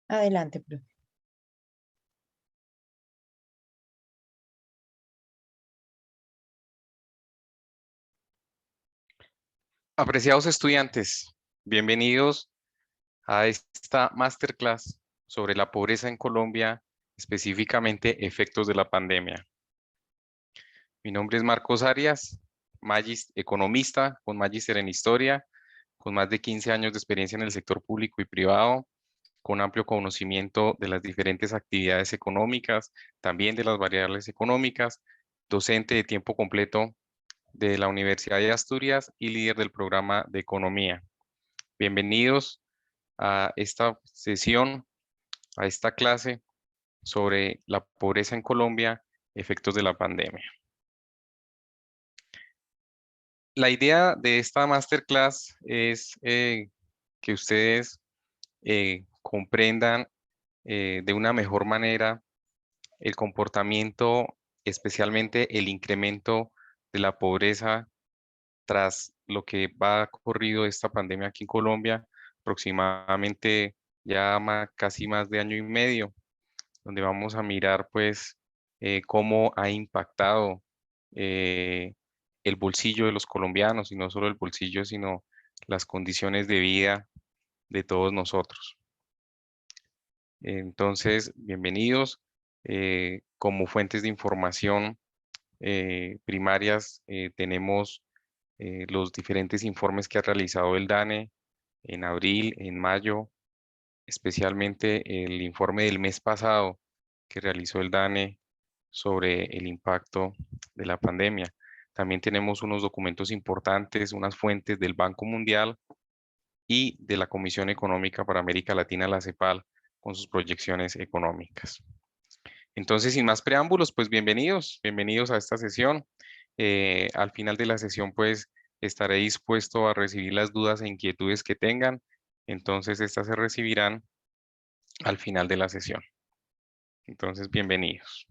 Adelante, profe. Apreciados estudiantes, bienvenidos a esta masterclass sobre la pobreza en Colombia, específicamente efectos de la pandemia. Mi nombre es Marcos Arias, economista con magíster en historia, con más de 15 años de experiencia en el sector público y privado, con amplio conocimiento de las diferentes actividades económicas, también de las variables económicas, docente de tiempo completo de la Universidad de Asturias y líder del programa de economía. Bienvenidos a esta sesión, a esta clase sobre la pobreza en Colombia, efectos de la pandemia. La idea de esta masterclass es que ustedes comprendan de una mejor manera el comportamiento, especialmente el incremento de la pobreza tras lo que va ocurrido esta pandemia aquí en Colombia, aproximadamente ya casi más de año y medio, donde vamos a mirar pues cómo ha impactado eh, el bolsillo de los colombianos, y no solo el bolsillo, sino las condiciones de vida de todos nosotros. Entonces, bienvenidos. Como fuentes de información primarias tenemos los diferentes informes que ha realizado el DANE en abril, en mayo, especialmente el informe del mes pasado que realizó el DANE sobre el impacto de la pandemia. También tenemos unos documentos importantes, unas fuentes del Banco Mundial y de la Comisión Económica para América Latina, la CEPAL, con sus proyecciones económicas. Entonces, sin más preámbulos, pues bienvenidos a esta sesión. Al final de la sesión, pues estaré dispuesto a recibir las dudas e inquietudes que tengan. Entonces, estas se recibirán al final de la sesión. Entonces, bienvenidos.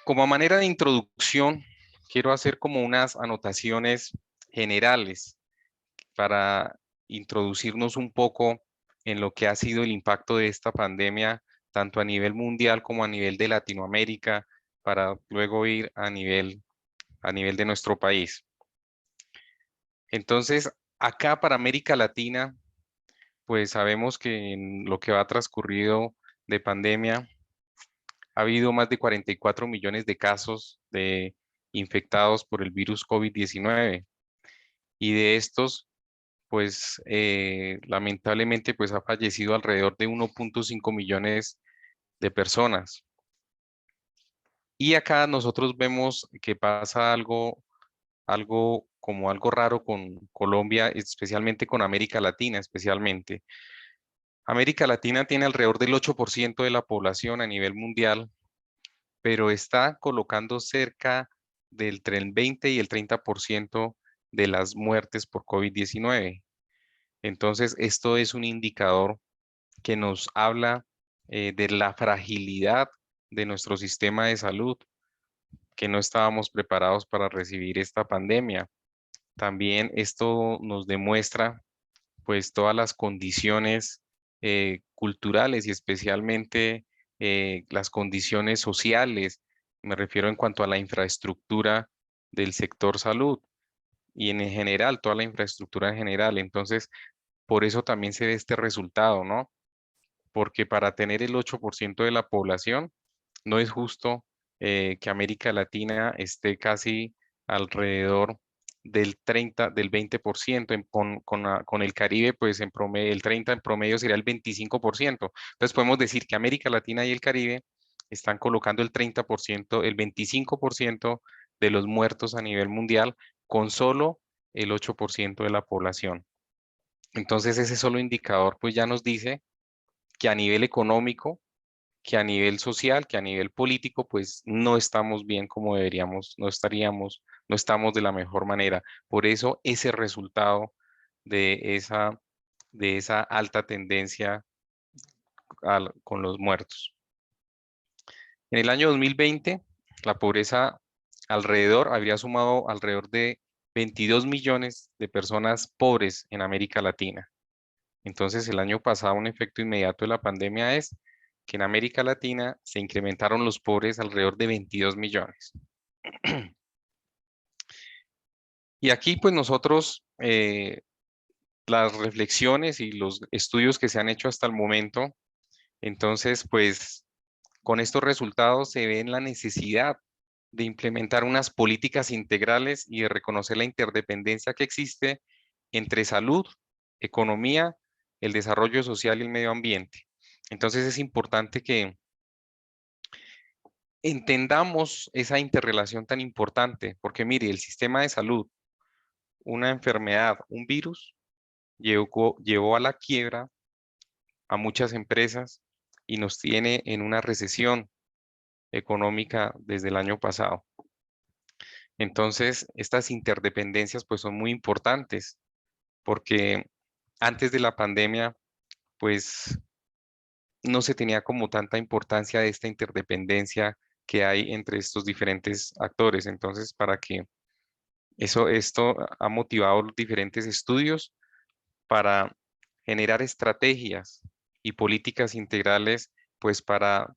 Como manera de introducción, quiero hacer como unas anotaciones generales para introducirnos un poco en lo que ha sido el impacto de esta pandemia, tanto a nivel mundial como a nivel de Latinoamérica, para luego ir a nivel de nuestro país. Entonces, acá para América Latina, pues sabemos que en lo que va transcurrido de pandemia, ha habido más de 44 millones de casos de infectados por el virus COVID-19, y de estos, pues lamentablemente, pues ha fallecido alrededor de 1.5 millones de personas. Y acá nosotros vemos que pasa algo raro con Colombia, especialmente con América Latina, especialmente. América Latina tiene alrededor del 8% de la población a nivel mundial, pero está colocando cerca entre el 20 y el 30% de las muertes por COVID-19. Entonces, esto es un indicador que nos habla de la fragilidad de nuestro sistema de salud, que no estábamos preparados para recibir esta pandemia. También esto nos demuestra pues todas las condiciones culturales y especialmente las condiciones sociales. Me refiero en cuanto a la infraestructura del sector salud y en general, toda la infraestructura en general. Entonces, por eso también se ve este resultado, ¿no? Porque para tener el 8% de la población, no es justo que América Latina esté casi alrededor del 20%, con el Caribe, pues en promedio, el 30 en promedio sería el 25%. Entonces podemos decir que América Latina y el Caribe están colocando el 30%, el 25% de los muertos a nivel mundial, con solo el 8% de la población. Entonces ese solo indicador pues ya nos dice que a nivel económico, que a nivel social, que a nivel político, pues no estamos bien como deberíamos, no estamos de la mejor manera. Por eso ese resultado de de esa alta tendencia con los muertos. En el año 2020, la pobreza habría sumado alrededor de 22 millones de personas pobres en América Latina. Entonces, el año pasado un efecto inmediato de la pandemia es que en América Latina se incrementaron los pobres alrededor de 22 millones. Y aquí, pues nosotros, las reflexiones y los estudios que se han hecho hasta el momento, entonces, pues con estos resultados se ve en la necesidad de implementar unas políticas integrales y de reconocer la interdependencia que existe entre salud, economía, el desarrollo social y el medio ambiente. Entonces es importante que entendamos esa interrelación tan importante, porque mire, el sistema de salud, una enfermedad, un virus, llevó a la quiebra a muchas empresas y nos tiene en una recesión económica desde el año pasado. Entonces, estas interdependencias pues son muy importantes porque antes de la pandemia pues no se tenía como tanta importancia de esta interdependencia que hay entre estos diferentes actores. Entonces, para que esto ha motivado los diferentes estudios para generar estrategias y políticas integrales, pues para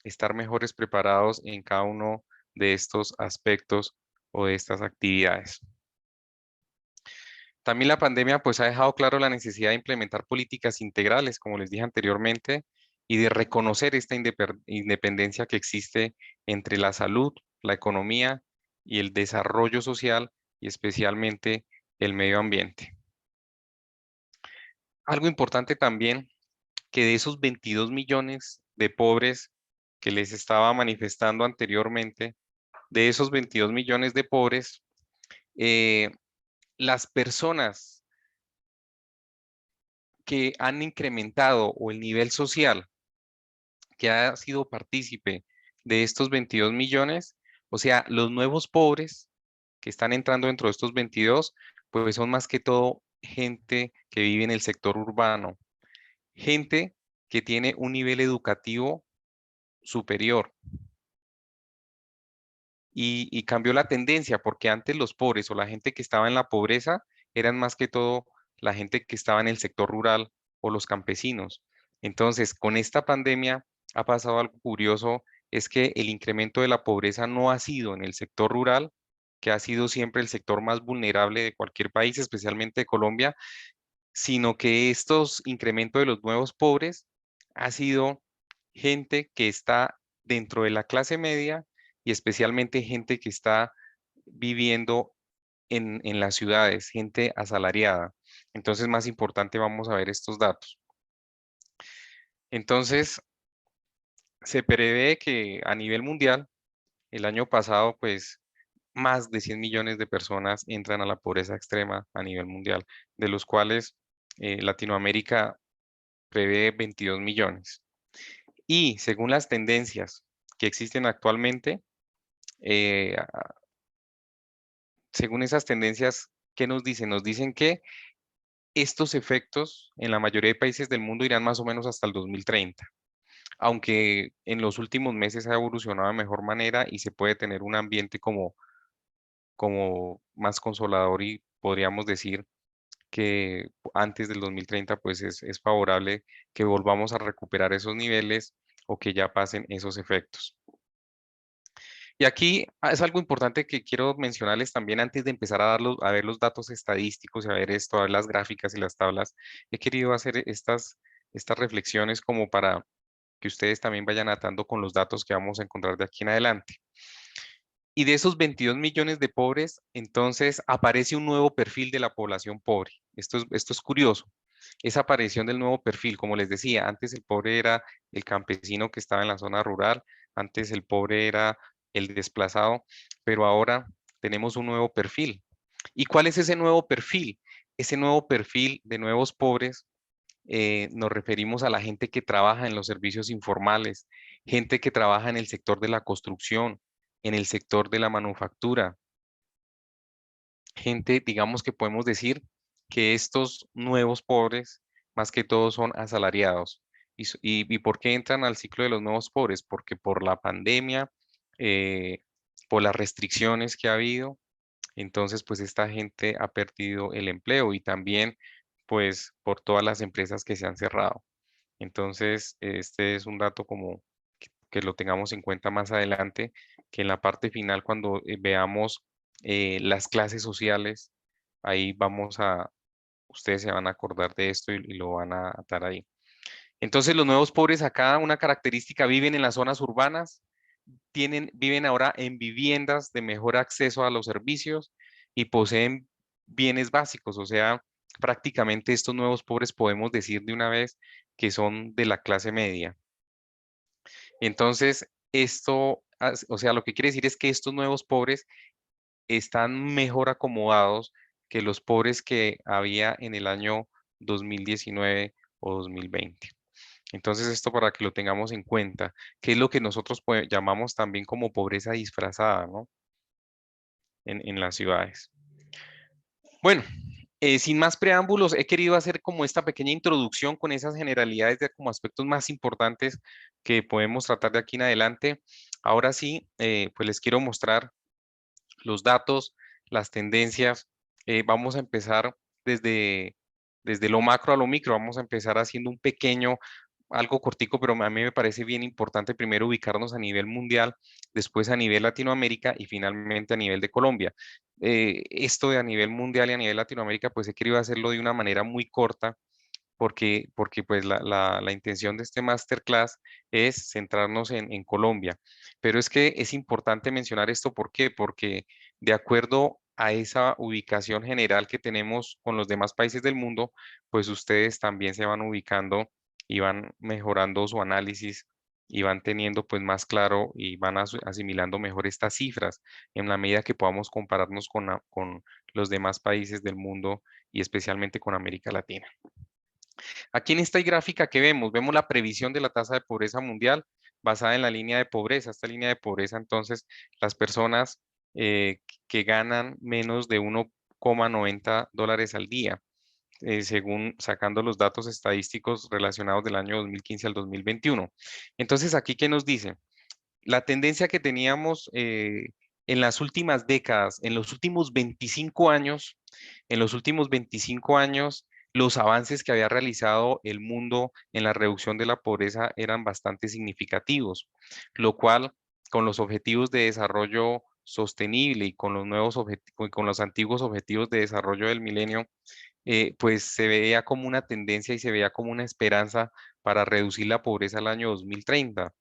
estar mejores preparados en cada uno de estos aspectos o de estas actividades. También la pandemia pues ha dejado claro la necesidad de implementar políticas integrales, como les dije anteriormente, y de reconocer esta independencia que existe entre la salud, la economía y el desarrollo social y especialmente el medio ambiente. Algo importante también, que de esos 22 millones de pobres que les estaba manifestando anteriormente, de esos 22 millones de pobres, eh, las personas que han incrementado o el nivel social que ha sido partícipe de estos 22 millones, o sea, los nuevos pobres que están entrando dentro de estos 22, pues son más que todo gente que vive en el sector urbano, gente que tiene un nivel educativo superior. Y cambió la tendencia, porque antes los pobres o la gente que estaba en la pobreza eran más que todo la gente que estaba en el sector rural o los campesinos. Entonces, con esta pandemia ha pasado algo curioso, es que el incremento de la pobreza no ha sido en el sector rural, que ha sido siempre el sector más vulnerable de cualquier país, especialmente de Colombia, sino que estos incrementos de los nuevos pobres ha sido gente que está dentro de la clase media y especialmente gente que está viviendo en las ciudades, gente asalariada. Entonces, más importante, vamos a ver estos datos. Entonces, se prevé que a nivel mundial, el año pasado, pues, más de 100 millones de personas entran a la pobreza extrema a nivel mundial, de los cuales Latinoamérica prevé 22 millones. Y según las tendencias que existen actualmente, eh, según esas tendencias, ¿qué nos dicen? Nos dicen que estos efectos en la mayoría de países del mundo irán más o menos hasta el 2030, aunque en los últimos meses ha evolucionado de mejor manera y se puede tener un ambiente como más consolador y podríamos decir que antes del 2030 pues es favorable que volvamos a recuperar esos niveles o que ya pasen esos efectos. Y aquí es algo importante que quiero mencionarles también antes de empezar a ver los datos estadísticos y a ver esto, a ver las gráficas y las tablas. He querido hacer estas reflexiones como para que ustedes también vayan atando con los datos que vamos a encontrar de aquí en adelante. Y de esos 22 millones de pobres, entonces aparece un nuevo perfil de la población pobre. Esto es curioso. Esa aparición del nuevo perfil, como les decía, antes el pobre era el campesino que estaba en la zona rural, antes el pobre era el desplazado, pero ahora tenemos un nuevo perfil. ¿Y cuál es ese nuevo perfil? Ese nuevo perfil de nuevos pobres, nos referimos a la gente que trabaja en los servicios informales, gente que trabaja en el sector de la construcción, en el sector de la manufactura, gente, digamos que podemos decir que estos nuevos pobres, más que todo, son asalariados. ¿Y por qué entran al ciclo de los nuevos pobres? Porque por la pandemia, por las restricciones que ha habido, Entonces, pues esta gente ha perdido el empleo y también, pues, por todas las empresas que se han cerrado. Entonces, este es un dato como que lo tengamos en cuenta más adelante, que en la parte final, cuando veamos las clases sociales, ahí ustedes se van a acordar de esto y lo van a atar ahí. Entonces, los nuevos pobres acá, una característica, viven en las zonas urbanas, viven ahora en viviendas de mejor acceso a los servicios y poseen bienes básicos, o sea, prácticamente estos nuevos pobres podemos decir de una vez que son de la clase media. Entonces, o sea, lo que quiere decir es que estos nuevos pobres están mejor acomodados que los pobres que había en el año 2019 o 2020. Entonces, esto para que lo tengamos en cuenta, que es lo que nosotros llamamos también como pobreza disfrazada, ¿no? En las ciudades. Bueno, sin más preámbulos, he querido hacer como esta pequeña introducción con esas generalidades de como aspectos más importantes que podemos tratar de aquí en adelante. Ahora sí, pues les quiero mostrar los datos, las tendencias. Vamos a empezar desde lo macro a lo micro. Vamos a empezar haciendo un pequeño, algo cortico, pero a mí me parece bien importante primero ubicarnos a nivel mundial, después a nivel Latinoamérica y finalmente a nivel de Colombia. Esto de a nivel mundial y a nivel Latinoamérica, pues he querido hacerlo de una manera muy corta porque pues la intención de este masterclass es centrarnos en Colombia. Pero es que es importante mencionar esto, ¿por qué? Porque de acuerdo a esa ubicación general que tenemos con los demás países del mundo, pues ustedes también se van ubicando y van mejorando su análisis y van teniendo pues más claro y van asimilando mejor estas cifras en la medida que podamos compararnos con los demás países del mundo y especialmente con América Latina. Aquí en esta gráfica que vemos la previsión de la tasa de pobreza mundial basada en la línea de pobreza. Esta línea de pobreza, entonces, las personas que ganan menos de 1,90 dólares al día, según sacando los datos estadísticos relacionados del año 2015 al 2021. Entonces, aquí, ¿qué nos dice? La tendencia que teníamos en las últimas décadas, en los últimos 25 años, en los últimos 25 años, los avances que había realizado el mundo en la reducción de la pobreza eran bastante significativos, lo cual con los objetivos de desarrollo sostenible y con los con los antiguos objetivos de desarrollo del milenio, pues se veía como una tendencia y se veía como una esperanza para reducir la pobreza al año 2030.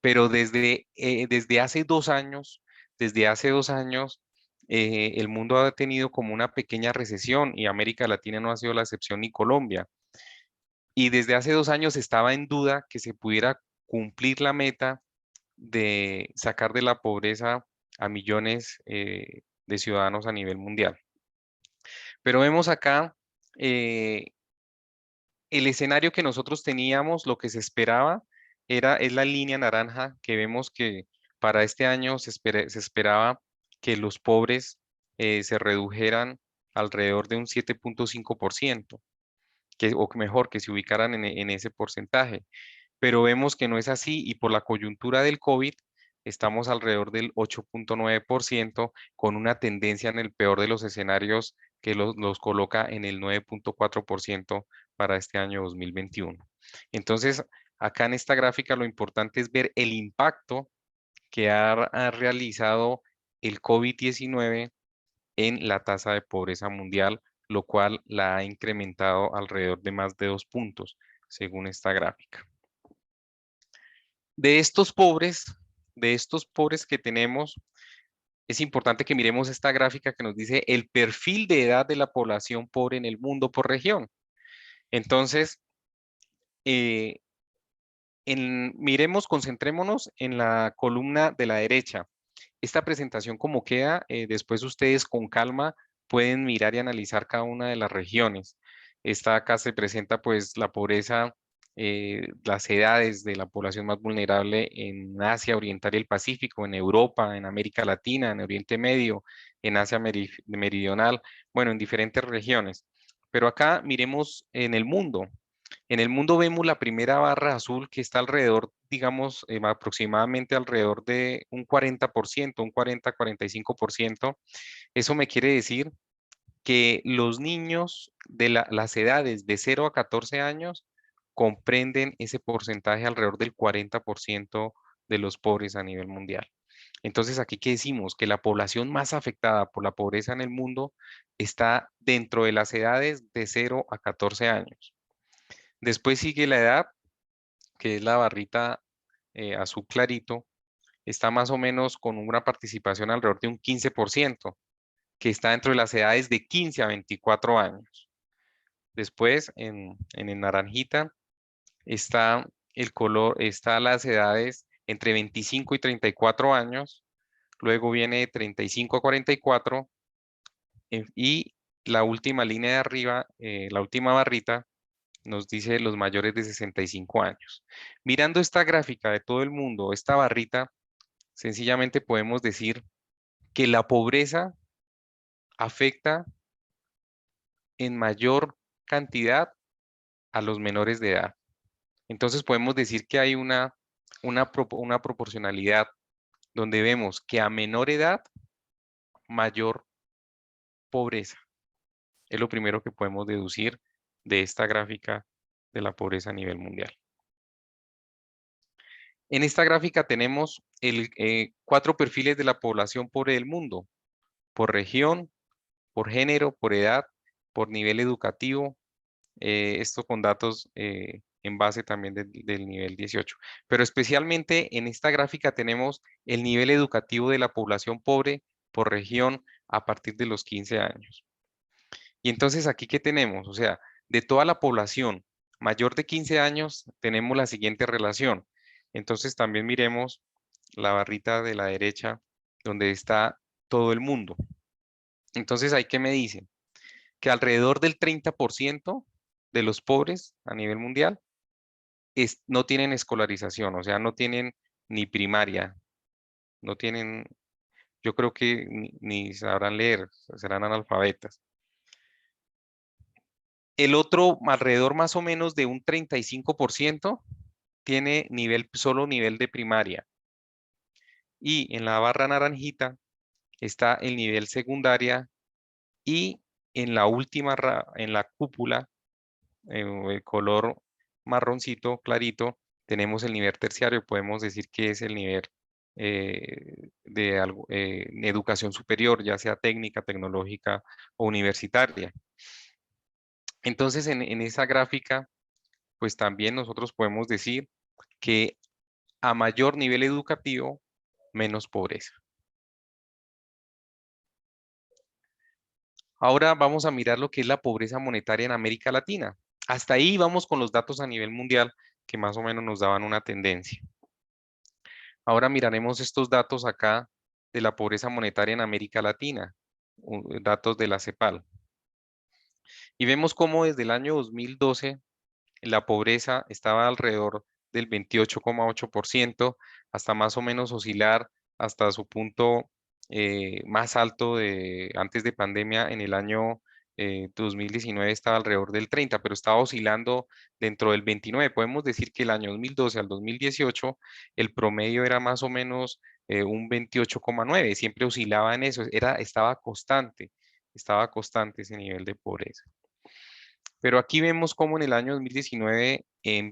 Pero desde hace 2 años, el mundo ha tenido como una pequeña recesión y América Latina no ha sido la excepción ni Colombia. Y desde hace 2 años estaba en duda que se pudiera cumplir la meta de sacar de la pobreza a millones de ciudadanos a nivel mundial. Pero vemos acá eh, el escenario que nosotros teníamos, lo que se esperaba, es la línea naranja que vemos que para este año se esperaba que los pobres se redujeran alrededor de un 7,5%, o mejor, que se ubicaran en ese porcentaje. Pero vemos que no es así y por la coyuntura del COVID estamos alrededor del 8,9% con una tendencia en el peor de los escenarios que los coloca en el 9,4% para este año 2021. Entonces, acá en esta gráfica lo importante es ver el impacto que ha realizado el COVID-19 en la tasa de pobreza mundial, lo cual la ha incrementado alrededor de más de 2 puntos, según esta gráfica. De estos pobres, de estos pobres que tenemos, es importante que miremos esta gráfica que nos dice el perfil de edad de la población pobre en el mundo por región. Entonces, eh, miremos, concentrémonos en la columna de la derecha. Esta presentación como queda, después ustedes con calma pueden mirar y analizar cada una de las regiones. Esta acá se presenta pues la pobreza, las edades de la población más vulnerable en Asia Oriental y el Pacífico, en Europa, en América Latina, en Oriente Medio, en Asia Meridional, bueno, en diferentes regiones. Pero acá miremos en el mundo. En el mundo vemos la primera barra azul que está alrededor digamos, aproximadamente alrededor de un 40%, un 40-45%. Eso me quiere decir que los niños de las edades de 0 a 14 años comprenden ese porcentaje alrededor del 40% de los pobres a nivel mundial. Entonces, aquí qué decimos, que la población más afectada por la pobreza en el mundo está dentro de las edades de 0 a 14 años. Después sigue la edad, que es la barrita azul clarito, está más o menos con una participación alrededor de un 15%, que está dentro de las edades de 15 a 24 años. Después, en el naranjita, está el color, está las edades entre 25 y 34 años. Luego viene de 35 a 44 y la última línea de arriba, la última barrita, nos dice los mayores de 65 años. Mirando esta gráfica de todo el mundo, esta barrita, sencillamente podemos decir que la pobreza afecta en mayor cantidad a los menores de edad. Entonces podemos decir que hay una proporcionalidad donde vemos que a menor edad, mayor pobreza. Es lo primero que podemos deducir de esta gráfica de la pobreza a nivel mundial. En esta gráfica tenemos 4 perfiles de la población pobre del mundo, por región, por género, por edad, por nivel educativo, esto con datos en base también del nivel 18. Pero especialmente en esta gráfica tenemos el nivel educativo de la población pobre por región a partir de los 15 años. Y entonces aquí, ¿qué tenemos? O sea, de toda la población mayor de 15 años tenemos la siguiente relación. Entonces también miremos la barrita de la derecha donde está todo el mundo. Entonces, ¿ahí qué me dicen? Que alrededor del 30% de los pobres a nivel mundial no tienen escolarización, o sea, no tienen ni primaria, no tienen, yo creo que ni sabrán leer, serán analfabetas. El otro, alrededor más o menos de un 35%, tiene solo nivel de primaria. Y en la barra naranjita está el nivel secundaria y en la última, en la cúpula, el color marroncito clarito, tenemos el nivel terciario, podemos decir que es el nivel de educación superior, ya sea técnica, tecnológica o universitaria. Entonces, en esa gráfica, pues también nosotros podemos decir que a mayor nivel educativo, menos pobreza. Ahora vamos a mirar lo que es la pobreza monetaria en América Latina. Hasta ahí vamos con los datos a nivel mundial que más o menos nos daban una tendencia. Ahora miraremos estos datos acá de la pobreza monetaria en América Latina, datos de la CEPAL. Y vemos cómo desde el año 2012 la pobreza estaba alrededor del 28,8% hasta más o menos oscilar hasta su punto más alto antes de pandemia en el año 2019 estaba alrededor del 30, pero estaba oscilando dentro del 29. Podemos decir que el año 2012 al 2018 el promedio era más o menos un 28,9, siempre oscilaba en eso, estaba constante ese nivel de pobreza. Pero aquí vemos cómo en el año 2019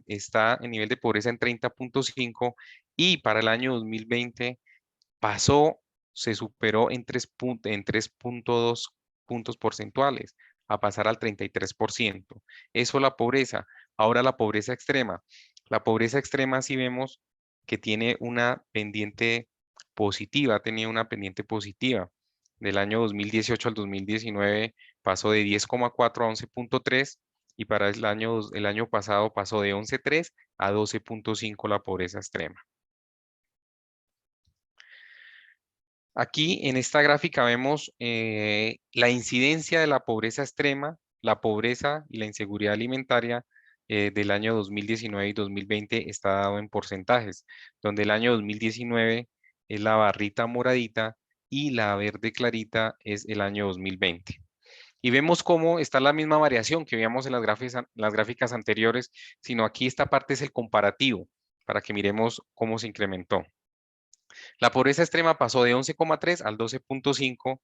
está el nivel de pobreza en 30,5 y para el año 2020 se superó en 3,2 puntos porcentuales a pasar al 33%. Eso la pobreza. Ahora la pobreza extrema. La pobreza extrema sí vemos que tiene una pendiente positiva, tenía una pendiente positiva. Del año 2018 al 2019 pasó de 10,4 a 11,3 y para el año pasado pasó de 11,3 a 12,5 la pobreza extrema. Aquí en esta gráfica vemos la incidencia de la pobreza extrema, la pobreza y la inseguridad alimentaria del año 2019 y 2020 está dado en porcentajes, donde el año 2019 es la barrita moradita y la verde clarita es el año 2020. Y vemos cómo está la misma variación que veíamos en las gráficas anteriores, sino aquí esta parte es el comparativo para que miremos cómo se incrementó. La pobreza extrema pasó de 11,3 al 12,5,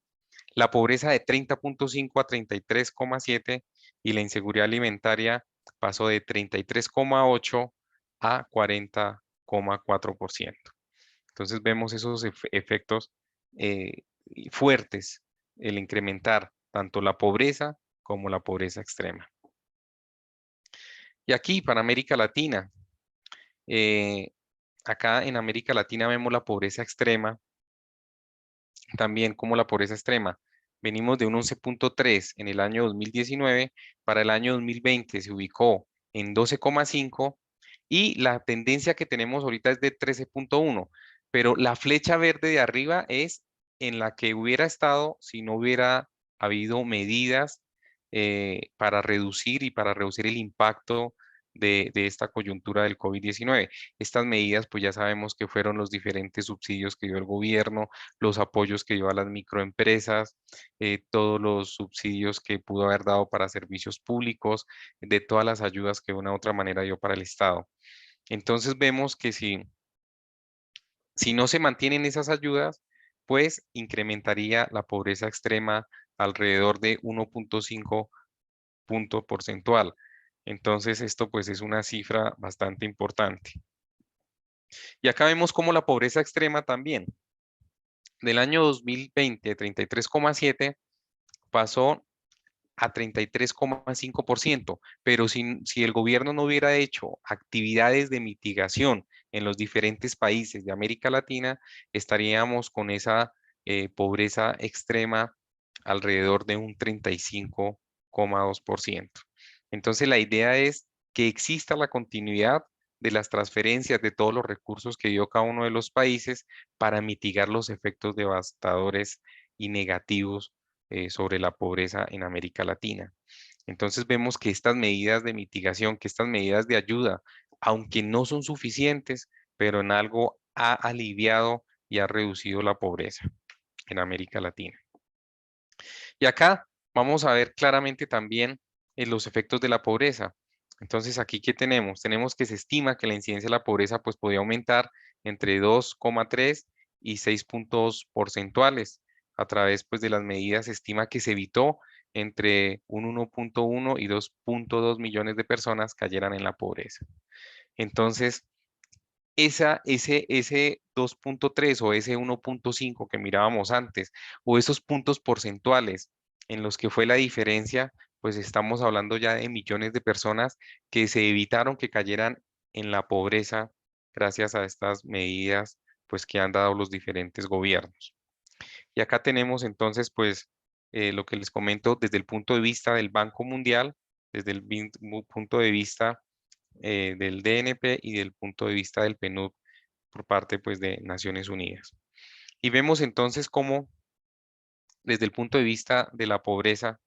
la pobreza de 30,5 a 33,7 y la inseguridad alimentaria pasó de 33,8 a 40,4%. Entonces vemos esos efectos fuertes, el incrementar tanto la pobreza como la pobreza extrema. Y aquí para América Latina, eh, acá en América Latina vemos la pobreza extrema, también como la pobreza extrema. Venimos de un 11,3 en el año 2019, para el año 2020 se ubicó en 12,5 y la tendencia que tenemos ahorita es de 13,1, pero la flecha verde de arriba es en la que hubiera estado si no hubiera habido medidas para reducir y para reducir el impacto de esta coyuntura del COVID-19. Estas medidas, pues ya sabemos que fueron los diferentes subsidios que dio el gobierno, los apoyos que dio a las microempresas, todos los subsidios que pudo haber dado para servicios públicos, de todas las ayudas que de una u otra manera dio para el Estado. Entonces vemos que si no se mantienen esas ayudas, pues incrementaría la pobreza extrema alrededor de 1,5 punto porcentual. Entonces esto pues es una cifra bastante importante. Y acá vemos cómo la pobreza extrema también, del año 2020, 33,7, pasó a 33,5%, pero si el gobierno no hubiera hecho actividades de mitigación en los diferentes países de América Latina, estaríamos con esa pobreza extrema alrededor de un 35,2%. Entonces la idea es que exista la continuidad de las transferencias de todos los recursos que dio cada uno de los países para mitigar los efectos devastadores y negativos sobre la pobreza en América Latina. Entonces vemos que estas medidas de mitigación, que estas medidas de ayuda, aunque no son suficientes, pero en algo ha aliviado y ha reducido la pobreza en América Latina. Y acá vamos a ver claramente también los efectos de la pobreza. Entonces, aquí, ¿qué tenemos? Tenemos que se estima que la incidencia de la pobreza pues podía aumentar entre 2,3 y 6 puntos porcentuales. A través pues de las medidas se estima que se evitó entre un 1,1 y 2,2 millones de personas cayeran en la pobreza. Entonces, ese 2,3 o ese 1,5 que mirábamos antes, o esos puntos porcentuales en los que fue la diferencia, pues estamos hablando ya de millones de personas que se evitaron que cayeran en la pobreza gracias a estas medidas pues que han dado los diferentes gobiernos. Y acá tenemos entonces pues lo que les comento desde el punto de vista del Banco Mundial, desde el punto de vista del DNP y del punto de vista del PNUD por parte pues de Naciones Unidas. Y vemos entonces cómo desde el punto de vista de la pobreza,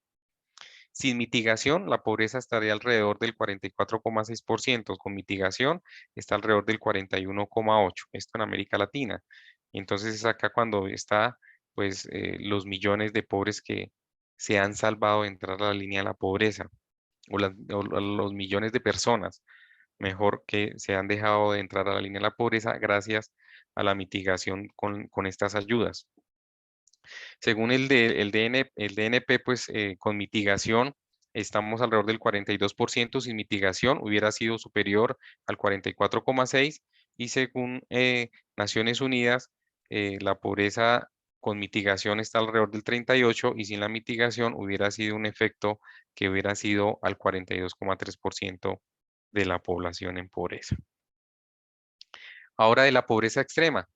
sin mitigación, la pobreza estaría alrededor del 44,6%, con mitigación está alrededor del 41,8%, esto en América Latina. Y entonces es acá cuando está pues los millones de pobres que se han salvado de entrar a la línea de la pobreza, o los millones de personas mejor que se han dejado de entrar a la línea de la pobreza gracias a la mitigación con estas ayudas. Según el DNP, pues con mitigación estamos alrededor del 42%, sin mitigación hubiera sido superior al 44,6%, y según Naciones Unidas, la pobreza con mitigación está alrededor del 38% y sin la mitigación hubiera sido un efecto que hubiera sido al 42,3% de la población en pobreza. Ahora de la pobreza extrema.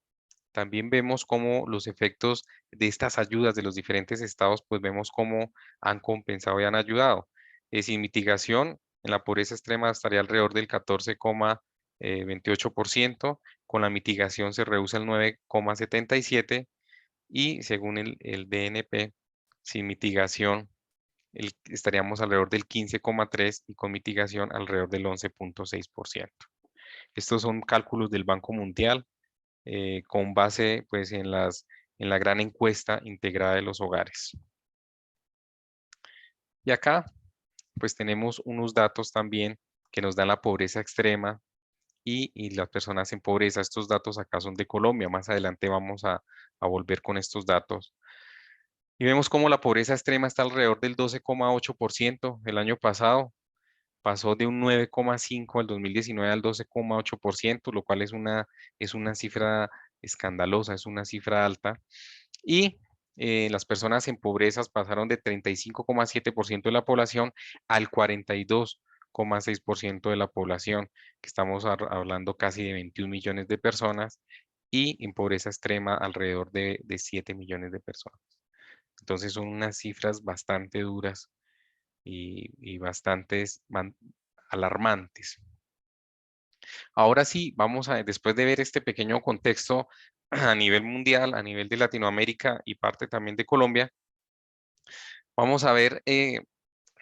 También vemos cómo los efectos de estas ayudas de los diferentes estados, pues vemos cómo han compensado y han ayudado. Sin mitigación, en la pobreza extrema estaría alrededor del 14,28%, con la mitigación se reduce al 9,77% y según el DNP, sin mitigación estaríamos alrededor del 15,3% y con mitigación alrededor del 11,6%. Estos son cálculos del Banco Mundial con base pues en la gran encuesta integrada de los hogares. Y acá pues tenemos unos datos también que nos dan la pobreza extrema y las personas en pobreza. Estos datos acá son de Colombia. Más adelante vamos a volver con estos datos. Y vemos cómo la pobreza extrema está alrededor del 12,8% el año pasado. Pasó de un 9,5 al 2019 al 12,8%, lo cual es una cifra escandalosa, es una cifra alta. Y las personas en pobreza pasaron de 35,7% de la población al 42,6% de la población, que estamos hablando casi de 21 millones de personas, y en pobreza extrema alrededor de 7 millones de personas. Entonces son unas cifras bastante duras y bastantes alarmantes. Ahora sí, después de ver este pequeño contexto a nivel mundial, a nivel de Latinoamérica y parte también de Colombia, vamos a ver el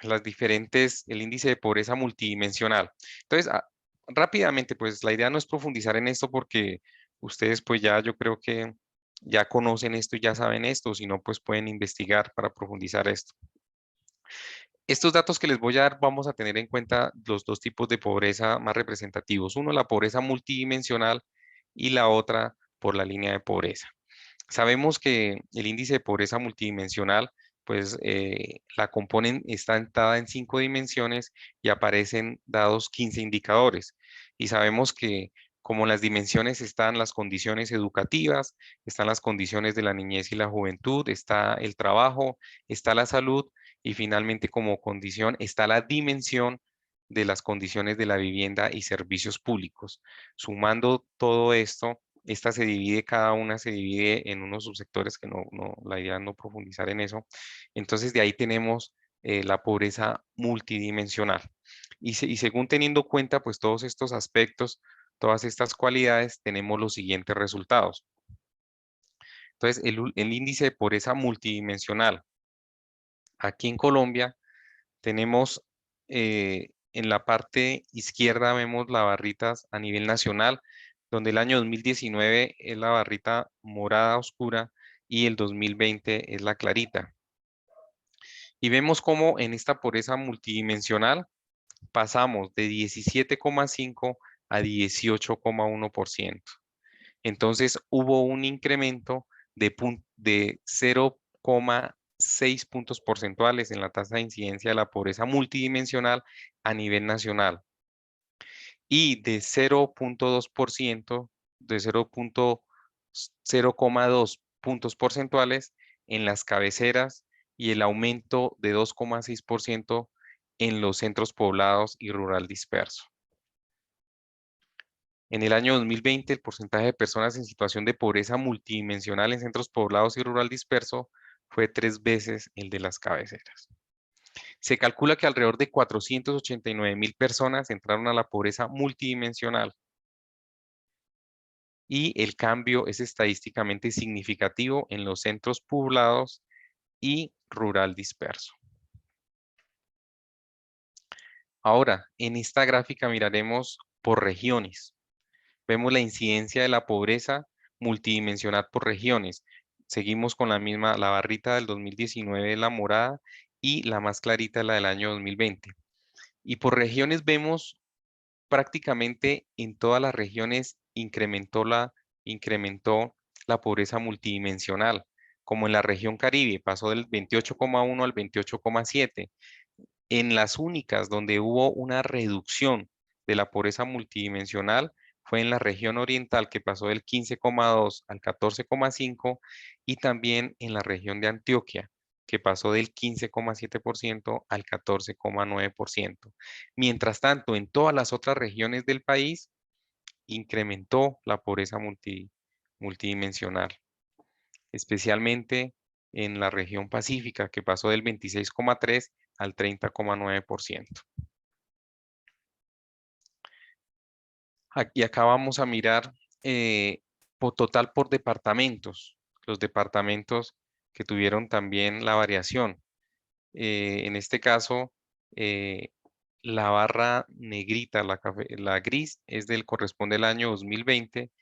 índice de pobreza multidimensional. Entonces, rápidamente, pues la idea no es profundizar en esto porque ustedes pues ya yo creo que ya conocen esto y ya saben esto, sino pues pueden investigar para profundizar esto. Estos datos que les voy a dar, vamos a tener en cuenta los dos tipos de pobreza más representativos. Uno, la pobreza multidimensional y la otra por la línea de pobreza. Sabemos que el índice de pobreza multidimensional, pues la componen, está dada en 5 dimensiones y aparecen dados 15 indicadores. Y sabemos que como en las dimensiones están las condiciones educativas, están las condiciones de la niñez y la juventud, está el trabajo, está la salud y finalmente como condición está la dimensión de las condiciones de la vivienda y servicios públicos. Sumando todo esto, cada una se divide en unos subsectores que la idea es no profundizar en eso. Entonces de ahí tenemos la pobreza multidimensional. Y según teniendo cuenta pues todos estos aspectos, todas estas cualidades, tenemos los siguientes resultados. Entonces el índice de pobreza multidimensional aquí en Colombia tenemos en la parte izquierda vemos las barritas a nivel nacional, donde el año 2019 es la barrita morada oscura y el 2020 es la clarita. Y vemos cómo en esta pobreza multidimensional pasamos de 17,5 a 18,1%. Entonces hubo un incremento de 0,6 puntos porcentuales en la tasa de incidencia de la pobreza multidimensional a nivel nacional y de 0,2%, de 0,2 puntos porcentuales en las cabeceras y el aumento de 2,6% en los centros poblados y rural disperso. En el año 2020, el porcentaje de personas en situación de pobreza multidimensional en centros poblados y rural disperso fue 3 veces el de las cabeceras. Se calcula que alrededor de 489.000 personas entraron a la pobreza multidimensional y el cambio es estadísticamente significativo en los centros poblados y rural disperso. Ahora, en esta gráfica miraremos por regiones. Vemos la incidencia de la pobreza multidimensional por regiones. Seguimos con la barrita del 2019, la morada, y la más clarita, la del año 2020. Y por regiones vemos prácticamente en todas las regiones incrementó la pobreza multidimensional, como en la región Caribe, pasó del 28,1 al 28,7. En las únicas donde hubo una reducción de la pobreza multidimensional fue en la región oriental, que pasó del 15,2 al 14,5, y también en la región de Antioquia, que pasó del 15,7% al 14,9%. Mientras tanto, en todas las otras regiones del país incrementó la pobreza multidimensional, especialmente en la región pacífica, que pasó del 26,3 al 30,9%. Y acá vamos a mirar por total por departamentos, los departamentos que tuvieron también la variación. En este caso, eh, la barra negrita, la gris, corresponde al año 2020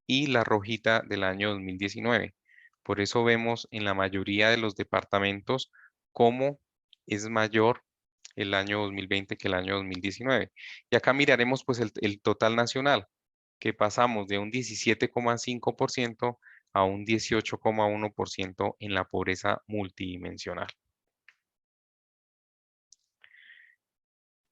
y la rojita del año 2019. Por eso vemos en la mayoría de los departamentos cómo es mayor el año 2020 que el año 2019. Y acá miraremos pues el total nacional, que pasamos de un 17,5% a un 18,1% en la pobreza multidimensional.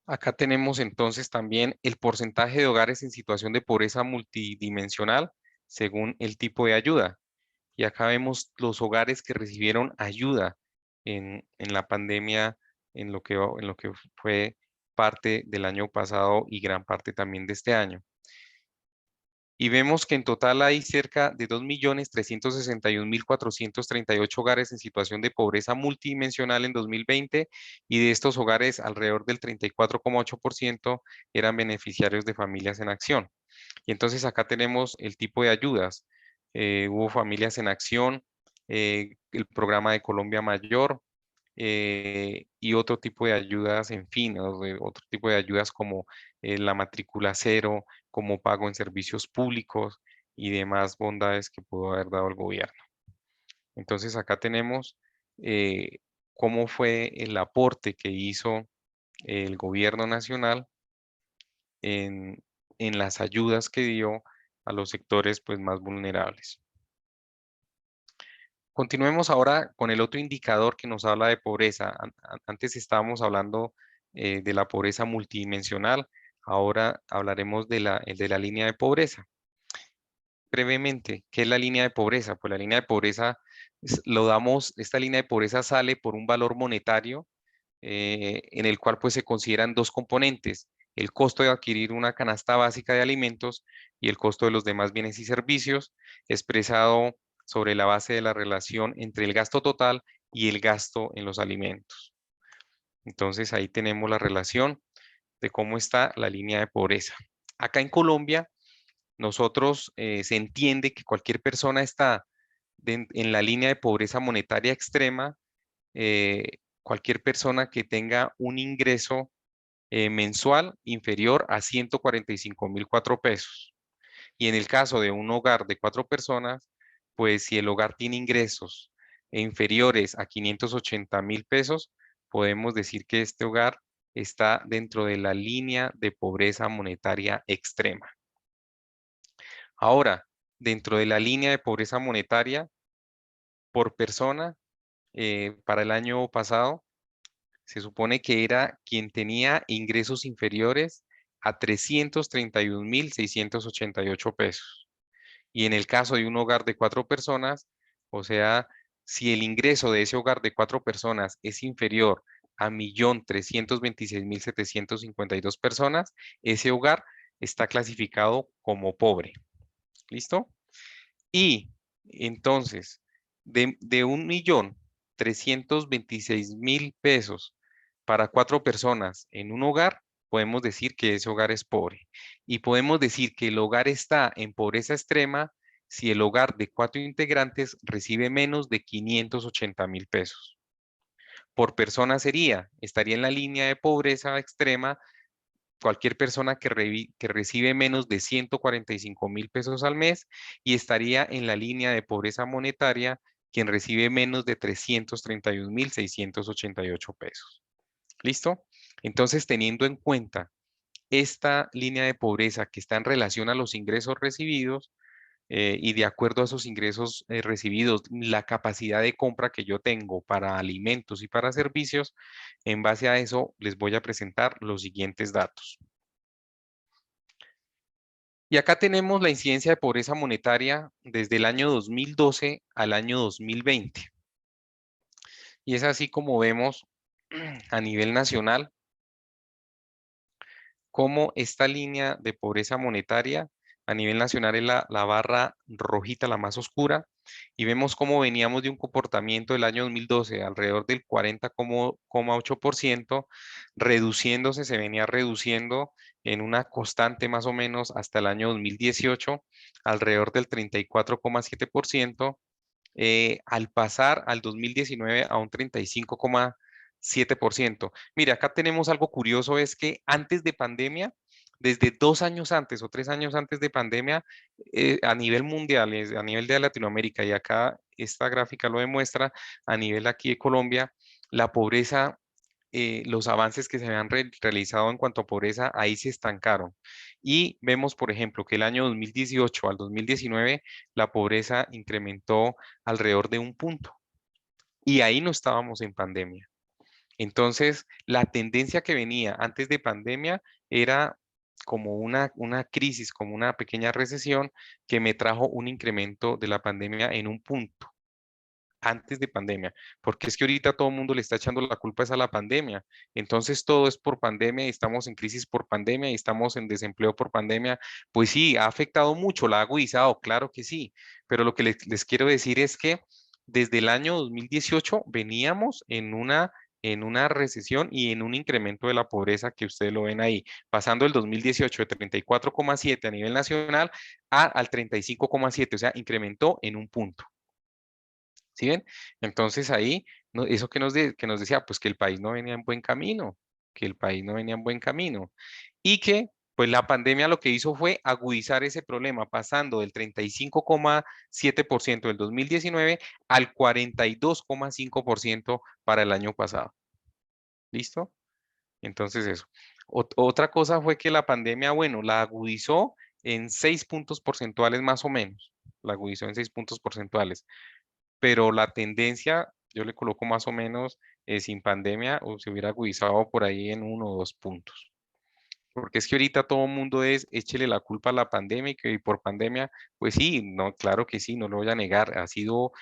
Acá tenemos entonces también el porcentaje de hogares en situación de pobreza multidimensional según el tipo de ayuda. Y acá vemos los hogares que recibieron ayuda en la pandemia, en lo que fue parte del año pasado y gran parte también de este año. Y vemos que en total hay cerca de 2.361.438 hogares en situación de pobreza multidimensional en 2020 y de estos hogares alrededor del 34,8% eran beneficiarios de Familias en Acción. Y entonces acá tenemos el tipo de ayudas. Hubo Familias en Acción, el programa de Colombia Mayor, y otro tipo de ayudas, en fin, otro tipo de ayudas como la matrícula cero, como pago en servicios públicos y demás bondades que pudo haber dado el gobierno. Entonces acá tenemos cómo fue el aporte que hizo el gobierno nacional en, en las ayudas que dio a los sectores pues, más vulnerables. Continuemos ahora con el otro indicador que nos habla de pobreza. Antes estábamos hablando de la pobreza multidimensional, ahora hablaremos el de la línea de pobreza. Brevemente, ¿qué es la línea de pobreza? Pues la línea de pobreza, esta línea de pobreza sale por un valor monetario en el cual pues se consideran dos componentes, el costo de adquirir una canasta básica de alimentos y el costo de los demás bienes y servicios, expresado sobre la base de la relación entre el gasto total y el gasto en los alimentos. Entonces ahí tenemos la relación de cómo está la línea de pobreza. Acá en Colombia, nosotros se entiende que cualquier persona está en la línea de pobreza monetaria extrema, cualquier persona que tenga un ingreso mensual inferior a 145.004 pesos. Y en el caso de un hogar de 4 personas, pues si el hogar tiene ingresos inferiores a 580.000 pesos, podemos decir que este hogar está dentro de la línea de pobreza monetaria extrema. Ahora, dentro de la línea de pobreza monetaria por persona, para el año pasado, se supone que era quien tenía ingresos inferiores a 331.688 pesos. Y en el caso de un hogar de 4 personas, o sea, si el ingreso de ese hogar de 4 personas es inferior a 1.326.752 personas, ese hogar está clasificado como pobre. ¿Listo? Y entonces, de 1.326.000 pesos para 4 personas en un hogar, podemos decir que ese hogar es pobre. Y podemos decir que el hogar está en pobreza extrema si el hogar de 4 integrantes recibe menos de 580.000 pesos. Por persona estaría en la línea de pobreza extrema cualquier persona que recibe menos de 145.000 pesos al mes y estaría en la línea de pobreza monetaria quien recibe menos de 331.688 pesos. ¿Listo? Entonces, teniendo en cuenta esta línea de pobreza que está en relación a los ingresos recibidos, y de acuerdo a esos ingresos recibidos, la capacidad de compra que yo tengo para alimentos y para servicios, en base a eso les voy a presentar los siguientes datos. Y acá tenemos la incidencia de pobreza monetaria desde el año 2012 al año 2020. Y es así como vemos a nivel nacional cómo esta línea de pobreza monetaria a nivel nacional es la barra rojita, la más oscura, y vemos cómo veníamos de un comportamiento del año 2012 alrededor del 40,8%, reduciéndose, se venía reduciendo en una constante más o menos hasta el año 2018, alrededor del 34,7%, al pasar al 2019 a un 35,7%. Mira, acá tenemos algo curioso, es que antes de pandemia, desde 2 años antes o 3 años antes de pandemia, a nivel mundial, a nivel de Latinoamérica, y acá esta gráfica lo demuestra, a nivel aquí de Colombia, la pobreza los avances que se habían realizado en cuanto a pobreza ahí se estancaron. Y vemos, por ejemplo, que el año 2018 al 2019 la pobreza incrementó alrededor de un punto. Y ahí no estábamos en pandemia. Entonces, la tendencia que venía antes de pandemia era como una crisis, como una pequeña recesión que me trajo un incremento de la pandemia en un punto antes de pandemia, porque es que ahorita todo el mundo le está echando la culpa es a la pandemia. Entonces todo es por pandemia y estamos en crisis por pandemia y estamos en desempleo por pandemia. Pues sí, ha afectado mucho, la ha agudizado, claro que sí, pero lo que les quiero decir es que desde el año 2018 veníamos en una recesión y en un incremento de la pobreza que ustedes lo ven ahí, pasando el 2018 de 34,7 a nivel nacional al 35,7, o sea, incrementó en un punto. ¿Sí ven? Entonces ahí, eso que nos decía, pues que el país no venía en buen camino, que el país no venía en buen camino y que pues la pandemia lo que hizo fue agudizar ese problema, pasando del 35,7% del 2019 al 42,5% para el año pasado. ¿Listo? Entonces eso. Otra cosa fue que la pandemia, bueno, la agudizó en 6 puntos porcentuales más o menos. La agudizó en 6 puntos porcentuales, pero la tendencia, yo le coloco más o menos sin pandemia, o se hubiera agudizado por ahí en 1 o 2 puntos. Porque es que ahorita todo el mundo es, échele la culpa a la pandemia y que y por pandemia, pues sí, no, claro que sí, no lo voy a negar, ha sido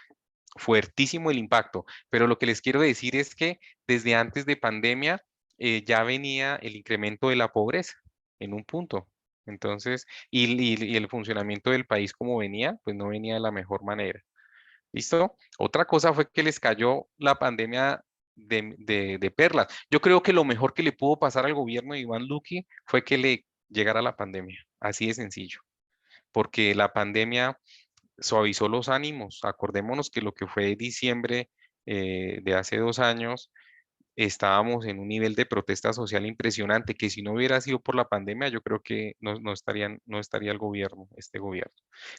fuertísimo el impacto, pero lo que les quiero decir es que desde antes de pandemia ya venía el incremento de la pobreza en un punto. Entonces, y el funcionamiento del país como venía, pues no venía de la mejor manera. ¿Listo? Otra cosa fue que les cayó la pandemia de perlas. Yo creo que lo mejor que le pudo pasar al gobierno de Iván Duque fue que le llegara la pandemia. Así de sencillo. Porque la pandemia suavizó los ánimos. Acordémonos que lo que fue diciembre de hace 2 años, estábamos en un nivel de protesta social impresionante, que si no hubiera sido por la pandemia, yo creo que no estaría el gobierno, este gobierno.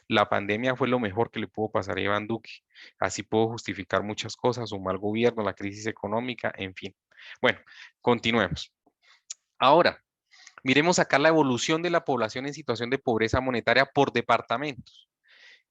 La pandemia fue lo mejor que le pudo pasar a Iván Duque. Así puedo justificar muchas cosas, su mal gobierno, la crisis económica, en fin. Bueno, continuemos. Ahora, miremos acá la evolución de la población en situación de pobreza monetaria por departamentos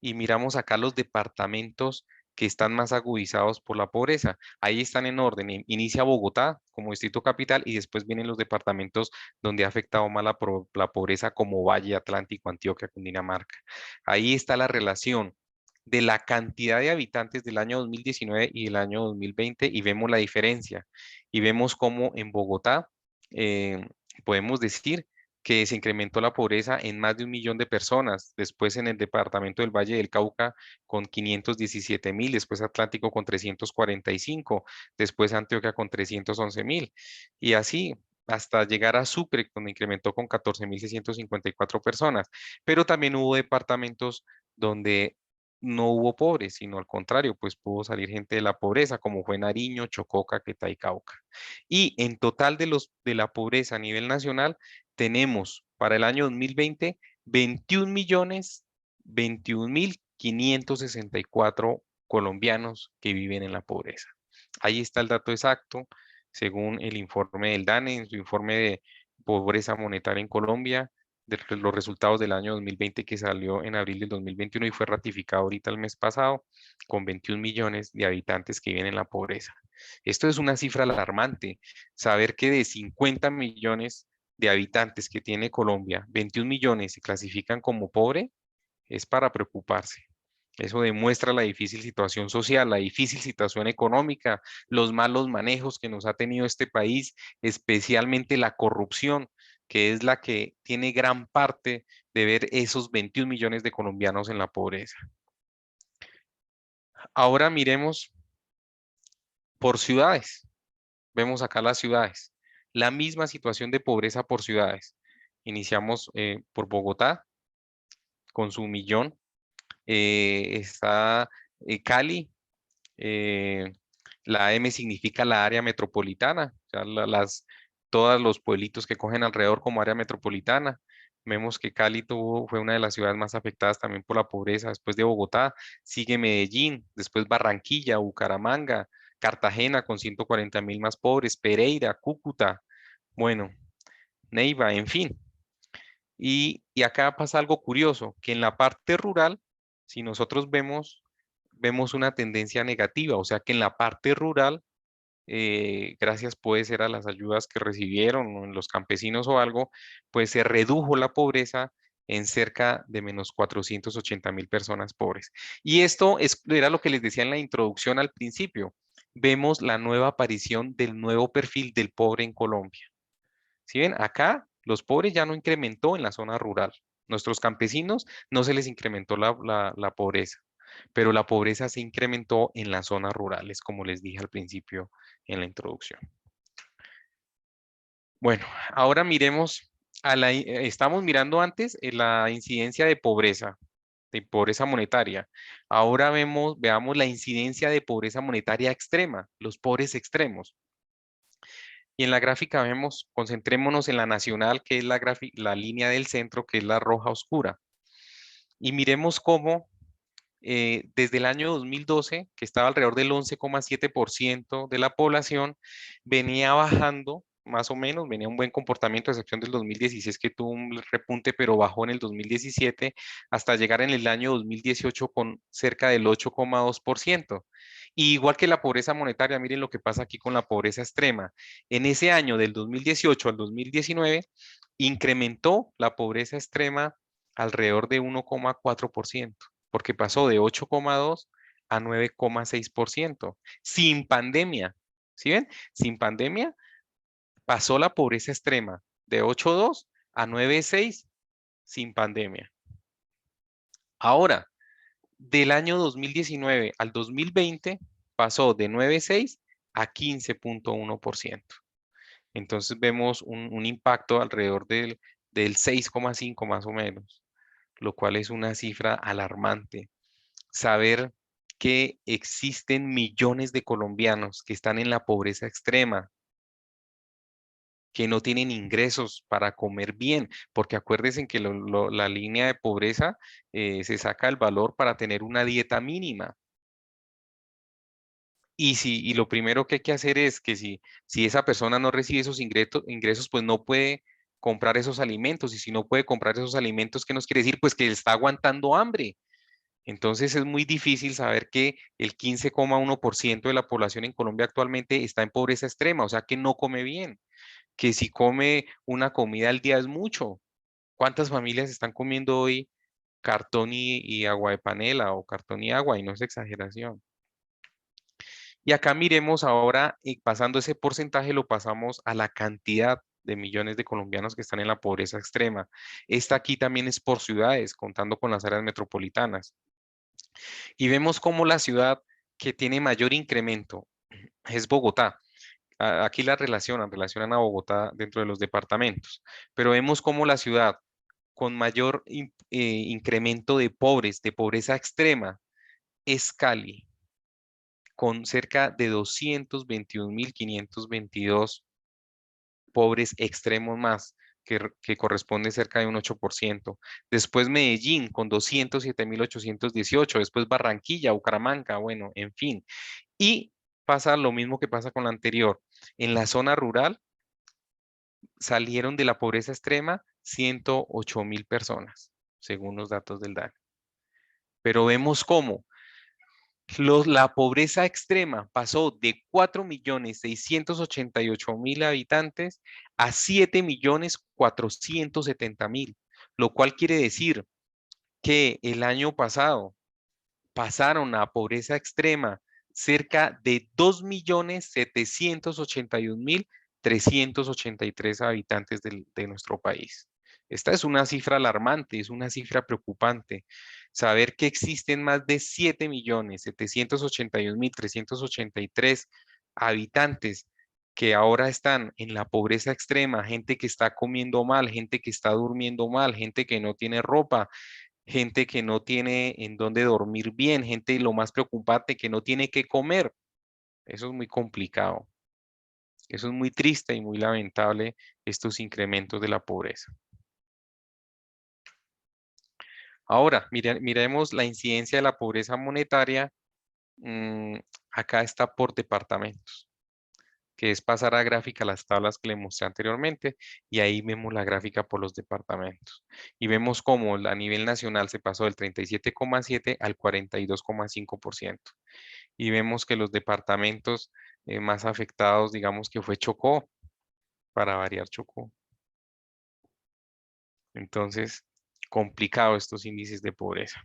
y miramos acá los departamentos que están más agudizados por la pobreza. Ahí están en orden. Inicia Bogotá como distrito capital y después vienen los departamentos donde ha afectado más la pobreza como Valle, Atlántico, Antioquia, Cundinamarca. Ahí está la relación de la cantidad de habitantes del año 2019 y del año 2020 y vemos la diferencia. Y vemos cómo en Bogotá eh, podemos decir que se incrementó la pobreza en más de 1 millón de personas, después en el departamento del Valle del Cauca con 517.000, después Atlántico con 345, después Antioquia con 311.000, y así hasta llegar a Sucre, donde incrementó con 14.654 personas. Pero también hubo departamentos donde no hubo pobres, sino al contrario, pues pudo salir gente de la pobreza, como fue Nariño, Chocó, Caquetá y Cauca. Y en total de la pobreza a nivel nacional, tenemos para el año 2020 21.021.564 colombianos que viven en la pobreza. Ahí está el dato exacto, según el informe del DANE, en su informe de pobreza monetaria en Colombia, de los resultados del año 2020 que salió en abril del 2021 y fue ratificado ahorita el mes pasado, con 21 millones de habitantes que viven en la pobreza. Esto es una cifra alarmante. Saber que de 50 millones de habitantes que tiene Colombia, 21 millones se clasifican como pobre, es para preocuparse. Eso demuestra la difícil situación social, la difícil situación económica, los malos manejos que nos ha tenido este país, especialmente la corrupción, que es la que tiene gran parte de ver esos 21 millones de colombianos en la pobreza. Ahora miremos por ciudades. Vemos acá las ciudades. La misma situación de pobreza por ciudades. Iniciamos por Bogotá con su 1 millón. Está Cali. eh, la M significa la área metropolitana. O sea, todos los pueblitos que cogen alrededor como área metropolitana. Vemos que Cali fue una de las ciudades más afectadas también por la pobreza. Después de Bogotá, sigue Medellín, después Barranquilla, Bucaramanga, Cartagena con 140.000 más pobres, Pereira, Cúcuta, bueno, Neiva, en fin. Y acá pasa algo curioso, que en la parte rural, si nosotros vemos una tendencia negativa, o sea que en la parte rural, gracias puede ser a las ayudas que recibieron o en los campesinos o algo, pues se redujo la pobreza en cerca de menos 480.000 personas pobres. Y esto era lo que les decía en la introducción al principio. Vemos la nueva aparición del nuevo perfil del pobre en Colombia. Si ven, acá los pobres ya no incrementó en la zona rural. Nuestros campesinos no se les incrementó la pobreza, pero la pobreza se incrementó en las zonas rurales, como les dije al principio en la introducción. Bueno, ahora miremos estamos mirando antes la incidencia de pobreza monetaria. Ahora veamos la incidencia de pobreza monetaria extrema, los pobres extremos. Y en la gráfica vemos, concentrémonos en la nacional, que es la línea del centro, que es la roja oscura. Y miremos cómo desde el año 2012, que estaba alrededor del 11,7% de la población, venía bajando, más o menos, venía un buen comportamiento, a excepción del 2016 que tuvo un repunte, pero bajó en el 2017, hasta llegar en el año 2018 con cerca del 8,2%. Y igual que la pobreza monetaria, miren lo que pasa aquí con la pobreza extrema. En ese año, del 2018 al 2019, incrementó la pobreza extrema alrededor de 1,4%, porque pasó de 8,2 a 9,6%, sin pandemia. ¿Sí ven? Sin pandemia pasó la pobreza extrema de 8,2 a 9,6 sin pandemia. Ahora, del año 2019 al 2020 pasó de 9,6 a 15,1%. Entonces vemos un impacto alrededor del 6,5 más o menos, lo cual es una cifra alarmante. Saber que existen millones de colombianos que están en la pobreza extrema, que no tienen ingresos para comer bien, porque acuérdense que la línea de pobreza se saca el valor para tener una dieta mínima. Y lo primero que hay que hacer es que si esa persona no recibe esos ingresos, pues no puede comprar esos alimentos. Y si no puede comprar esos alimentos, ¿qué nos quiere decir? Pues que está aguantando hambre. Entonces es muy difícil saber que el 15,1% de la población en Colombia actualmente está en pobreza extrema, o sea que no come bien, que si come una comida al día es mucho. ¿Cuántas familias están comiendo hoy cartón y agua de panela o cartón y agua? Y no es exageración. Y acá miremos ahora, pasando ese porcentaje, lo pasamos a la cantidad de millones de colombianos que están en la pobreza extrema. Esta aquí también es por ciudades, contando con las áreas metropolitanas. Y vemos cómo la ciudad que tiene mayor incremento es Bogotá. Aquí relacionan a Bogotá dentro de los departamentos, pero vemos cómo la ciudad con mayor incremento de pobres, de pobreza extrema, es Cali, con cerca de 221.522 pobres extremos más, que corresponde cerca de un 8%. Después Medellín con 207.818. Después Barranquilla, Bucaramanga, bueno, en fin. Y pasa lo mismo que pasa con la anterior. En la zona rural salieron de la pobreza extrema 108.000 personas, según los datos del DANE. Pero vemos cómo la pobreza extrema pasó de 4.688.000 habitantes a 7.470.000, lo cual quiere decir que el año pasado pasaron a pobreza extrema cerca de 2.781.383 habitantes de nuestro país. Esta es una cifra alarmante, es una cifra preocupante. Saber que existen más de 7.781.383 habitantes que ahora están en la pobreza extrema, gente que está comiendo mal, gente que está durmiendo mal, gente que no tiene ropa, gente que no tiene en dónde dormir bien, gente lo más preocupante que no tiene que comer. Eso es muy complicado. Eso es muy triste y muy lamentable, estos incrementos de la pobreza. Ahora, miremos la incidencia de la pobreza monetaria acá está por departamentos, que es pasar a gráfica las tablas que le mostré anteriormente, y ahí vemos la gráfica por los departamentos. Y vemos cómo a nivel nacional se pasó del 37,7 al 42,5%. Y vemos que los departamentos más afectados, digamos que fue Chocó, para variar Chocó. Entonces, complicado estos índices de pobreza.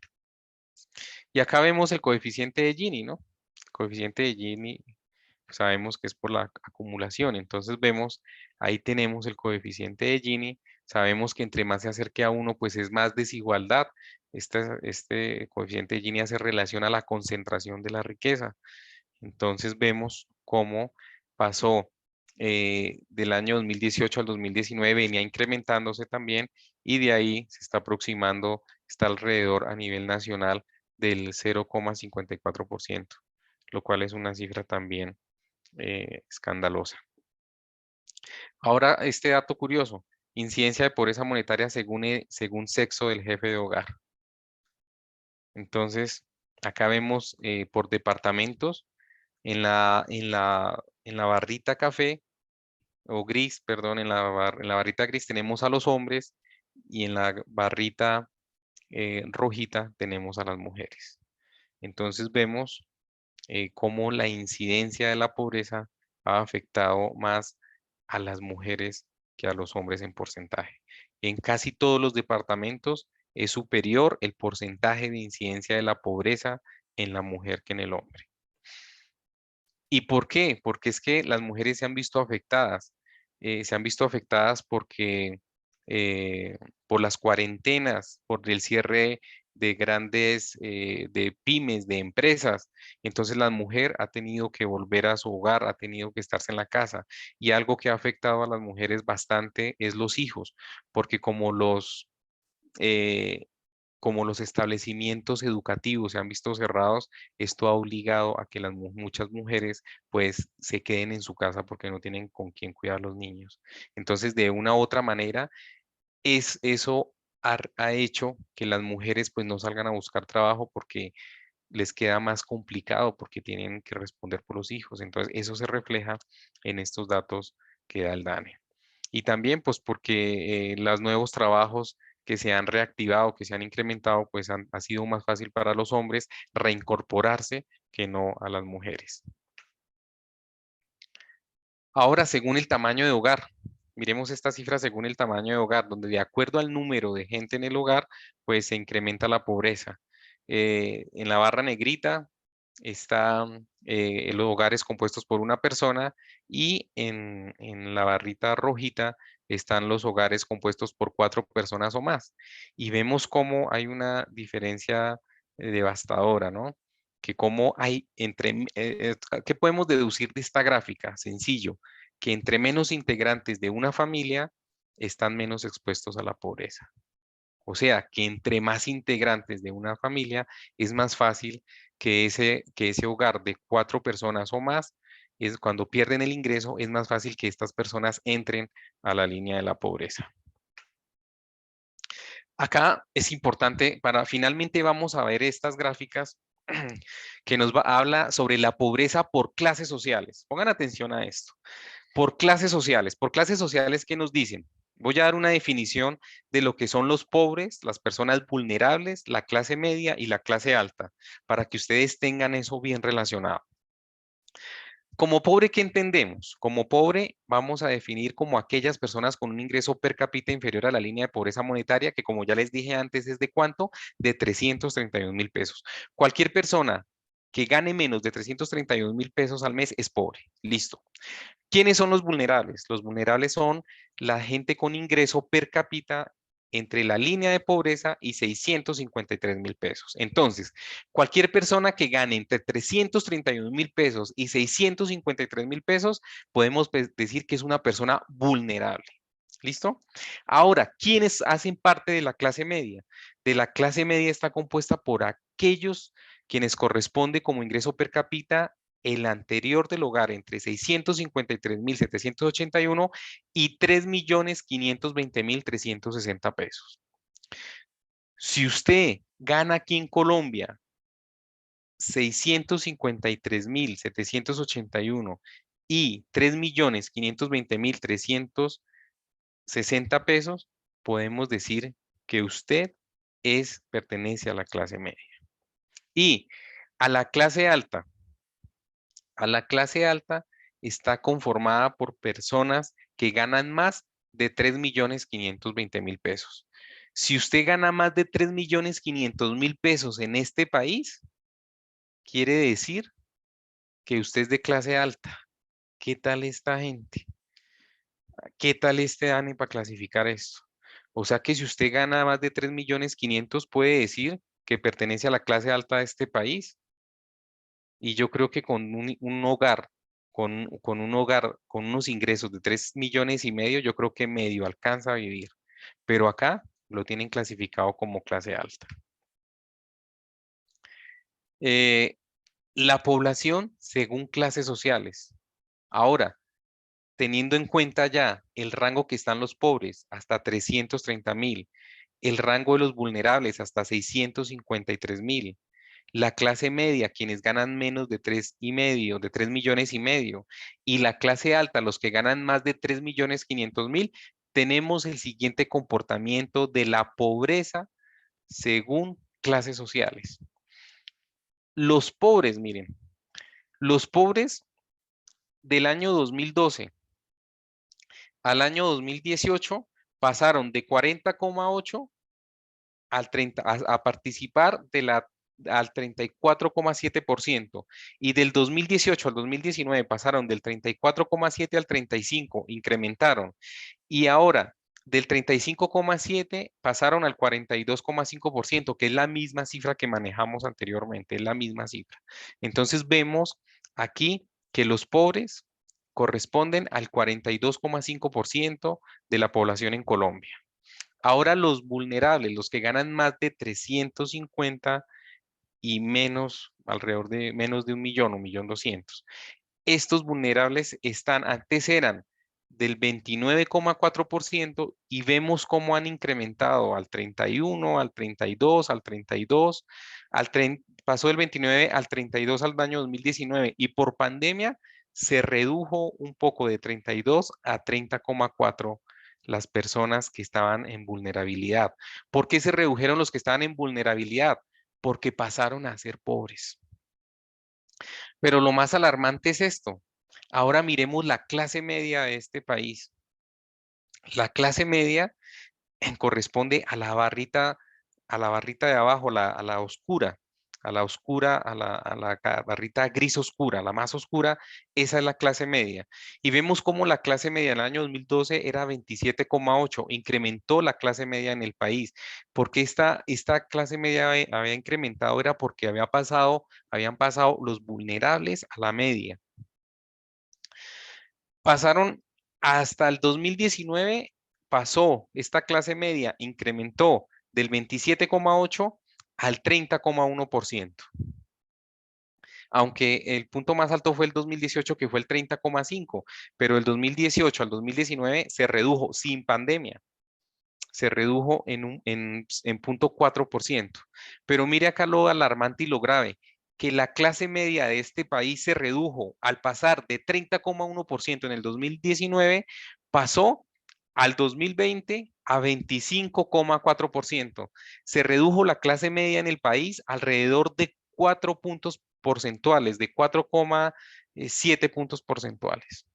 Y acá vemos el coeficiente de Gini, ¿no? El coeficiente de Gini sabemos que es por la acumulación. Entonces vemos, ahí tenemos el coeficiente de Gini. Sabemos que entre más se acerque a 1, pues es más desigualdad. Este coeficiente de Gini hace relación a la concentración de la riqueza. Entonces vemos cómo pasó del año 2018 al 2019, venía incrementándose también y de ahí se está aproximando, está alrededor a nivel nacional del 0,54%, lo cual es una cifra también escandalosa. Ahora, este dato curioso, incidencia de pobreza monetaria según sexo del jefe de hogar. Entonces, acá vemos por departamentos, en la barrita café, o gris, perdón, en la barrita gris tenemos a los hombres y en la barrita rojita tenemos a las mujeres. Entonces vemos cómo la incidencia de la pobreza ha afectado más a las mujeres que a los hombres en porcentaje. En casi todos los departamentos es superior el porcentaje de incidencia de la pobreza en la mujer que en el hombre. ¿Y por qué? Porque es que las mujeres se han visto afectadas. Se han visto afectadas porque eh, por las cuarentenas, por el cierre de grandes, de pymes, de empresas. Entonces la mujer ha tenido que volver a su hogar, ha tenido que estarse en la casa. Y algo que ha afectado a las mujeres bastante es los hijos, porque eh, como los establecimientos educativos se han visto cerrados, esto ha obligado a que muchas mujeres pues se queden en su casa porque no tienen con quién cuidar a los niños. Entonces, de una u otra manera, eso ha hecho que las mujeres pues no salgan a buscar trabajo porque les queda más complicado porque tienen que responder por los hijos. Entonces, eso se refleja en estos datos que da el DANE. Y también, pues, porque los nuevos trabajos que se han reactivado, que se han incrementado, pues ha sido más fácil para los hombres reincorporarse que no a las mujeres. Ahora, según el tamaño de hogar, miremos esta cifra según el tamaño de hogar, donde de acuerdo al número de gente en el hogar, pues se incrementa la pobreza. En la barra negrita están los hogares compuestos por una persona y en la barrita rojita están los hogares compuestos por 4 personas o más. Y vemos cómo hay una diferencia devastadora, ¿no? Que cómo hay ¿qué podemos deducir de esta gráfica? Sencillo, que entre menos integrantes de una familia están menos expuestos a la pobreza. O sea, que entre más integrantes de una familia es más fácil que ese hogar de 4 personas o más, es cuando pierden el ingreso, es más fácil que estas personas entren a la línea de la pobreza. Acá es importante, finalmente vamos a ver estas gráficas que habla sobre la pobreza por clases sociales. Pongan atención a esto. Por clases sociales, ¿qué nos dicen? Voy a dar una definición de lo que son los pobres, las personas vulnerables, la clase media y la clase alta, para que ustedes tengan eso bien relacionado. Como pobre, ¿qué entendemos? Como pobre vamos a definir como aquellas personas con un ingreso per cápita inferior a la línea de pobreza monetaria, que como ya les dije antes, ¿es de cuánto? De 331.000 pesos. Cualquier persona que gane menos de 331.000 pesos al mes es pobre. Listo. ¿Quiénes son los vulnerables? Los vulnerables son la gente con ingreso per cápita entre la línea de pobreza y 653.000 pesos. Entonces, cualquier persona que gane entre 331.000 pesos y 653.000 pesos, podemos decir que es una persona vulnerable. ¿Listo? Ahora, ¿quiénes hacen parte de la clase media? De la clase media está compuesta por aquellos quienes corresponde como ingreso per cápita el anterior del hogar entre 653.781 y 3.520.360 pesos. Si usted gana aquí en Colombia 653.781 y 3.520.360 pesos, podemos decir que usted pertenece a la clase media. Y a la clase alta, a la clase alta está conformada por personas que ganan más de 3.520.000 pesos. Si usted gana más de 3.500.000 pesos en este país, quiere decir que usted es de clase alta. ¿Qué tal esta gente? ¿Qué tal este Dani para clasificar esto? O sea que si usted gana más de 3.500.000, puede decir que pertenece a la clase alta de este país. Y yo creo que con un hogar, con un hogar, con unos ingresos de 3.500.000, yo creo que medio alcanza a vivir. Pero acá lo tienen clasificado como clase alta. Eh, la población según clases sociales. Ahora, teniendo en cuenta ya el rango que están los pobres, hasta 330.000, el rango de los vulnerables hasta 653.000, la clase media, quienes ganan menos de 3,5, de 3,5 millones, y la clase alta, los que ganan más de 3,500,000, tenemos el siguiente comportamiento de la pobreza según clases sociales. Los pobres, miren, los pobres del año 2012 al año 2018 pasaron de 40,8 al 30, a participar al 34,7%, y del 2018 al 2019 pasaron del 34,7 al 35, incrementaron, y ahora del 35,7 pasaron al 42,5%, que es la misma cifra que manejamos anteriormente, es la misma cifra. Entonces vemos aquí que los pobres corresponden al 42,5% de la población en Colombia. Ahora los vulnerables, los que ganan más de 350 y menos, alrededor de menos de 1 millón, 1.200.000. Estos vulnerables antes eran del 29,4%, y vemos cómo han incrementado al 31, al 32, al 32, pasó del 29 al 32 al año 2019, y por pandemia se redujo un poco de 32 a 30,4 las personas que estaban en vulnerabilidad. ¿Por qué se redujeron los que estaban en vulnerabilidad? Porque pasaron a ser pobres. Pero lo más alarmante es esto. Ahora miremos la clase media de este país. La clase media corresponde a la barrita de abajo, a la oscura, barrita gris oscura, la más oscura. Esa es la clase media. Y vemos cómo la clase media en el año 2012 era 27,8, incrementó la clase media en el país. Porque esta clase media había incrementado, era porque habían pasado los vulnerables a la media. Pasaron hasta el 2019, pasó esta clase media, incrementó del 27,8 al 30,1%. Aunque el punto más alto fue el 2018, que fue el 30,5, pero el 2018 al 2019 se redujo sin pandemia, se redujo en 0,4%. Pero mire acá lo alarmante y lo grave, que la clase media de este país se redujo al pasar de 30,1% en el 2019, pasó al 2020 a 25,4%. Se redujo la clase media en el país alrededor de 4 puntos porcentuales, de 4,7 puntos porcentuales.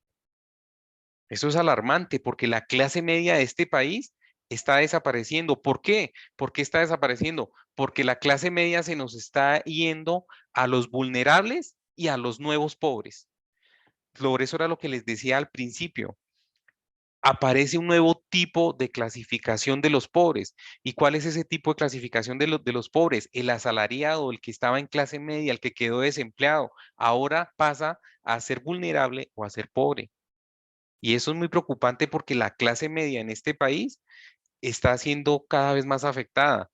Eso es alarmante porque la clase media de este país está desapareciendo. ¿Por qué? ¿Por qué está desapareciendo? Porque la clase media se nos está yendo a los vulnerables y a los nuevos pobres. Por eso era lo que les decía al principio. Aparece un nuevo tipo de clasificación de los pobres. ¿Y cuál es ese tipo de clasificación de los pobres? El asalariado, el que estaba en clase media, el que quedó desempleado, ahora pasa a ser vulnerable o a ser pobre. Y eso es muy preocupante porque la clase media en este país está siendo cada vez más afectada,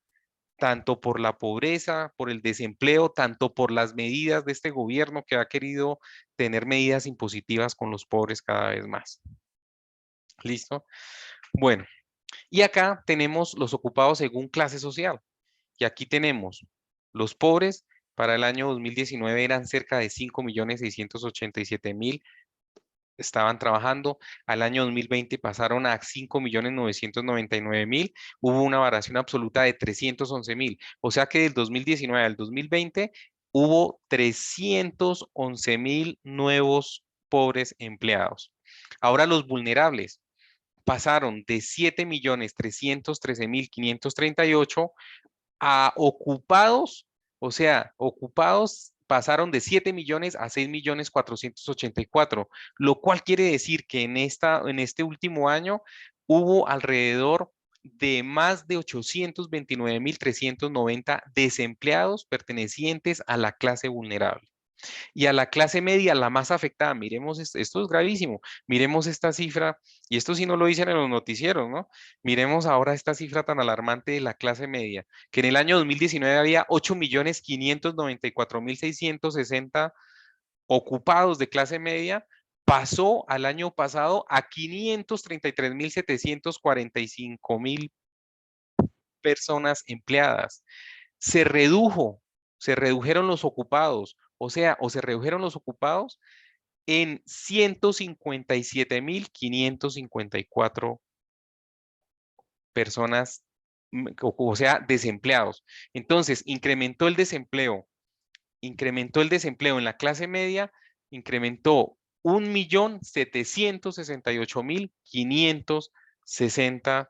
tanto por la pobreza, por el desempleo, tanto por las medidas de este gobierno que ha querido tener medidas impositivas con los pobres cada vez más. ¿Listo? Bueno, y acá tenemos los ocupados según clase social. Y aquí tenemos los pobres Para el año 2019 eran cerca de 5.687.000 estaban trabajando. Al año 2020 pasaron a 5.999.000. Hubo una variación absoluta de 311.000. O sea que del 2019 al 2020 hubo 311.000 nuevos pobres empleados. Ahora los vulnerables pasaron de 7.313.538 a ocupados, o sea, ocupados pasaron de 7 millones a 6.484.000, lo cual quiere decir que en este último año hubo alrededor de más de 829.390 desempleados pertenecientes a la clase vulnerable. Y a la clase media, la más afectada, miremos, esto es gravísimo, miremos esta cifra, y esto sí no lo dicen en los noticieros, ¿no? Miremos ahora esta cifra tan alarmante de la clase media, que en el año 2019 había 8.594.660 ocupados de clase media, pasó al año pasado a 533.745.000 personas empleadas. Se redujo, se redujeron los ocupados, o sea, o se redujeron los ocupados en 157.554 personas, o sea, desempleados. Entonces, incrementó el desempleo en la clase media, incrementó 1.768.560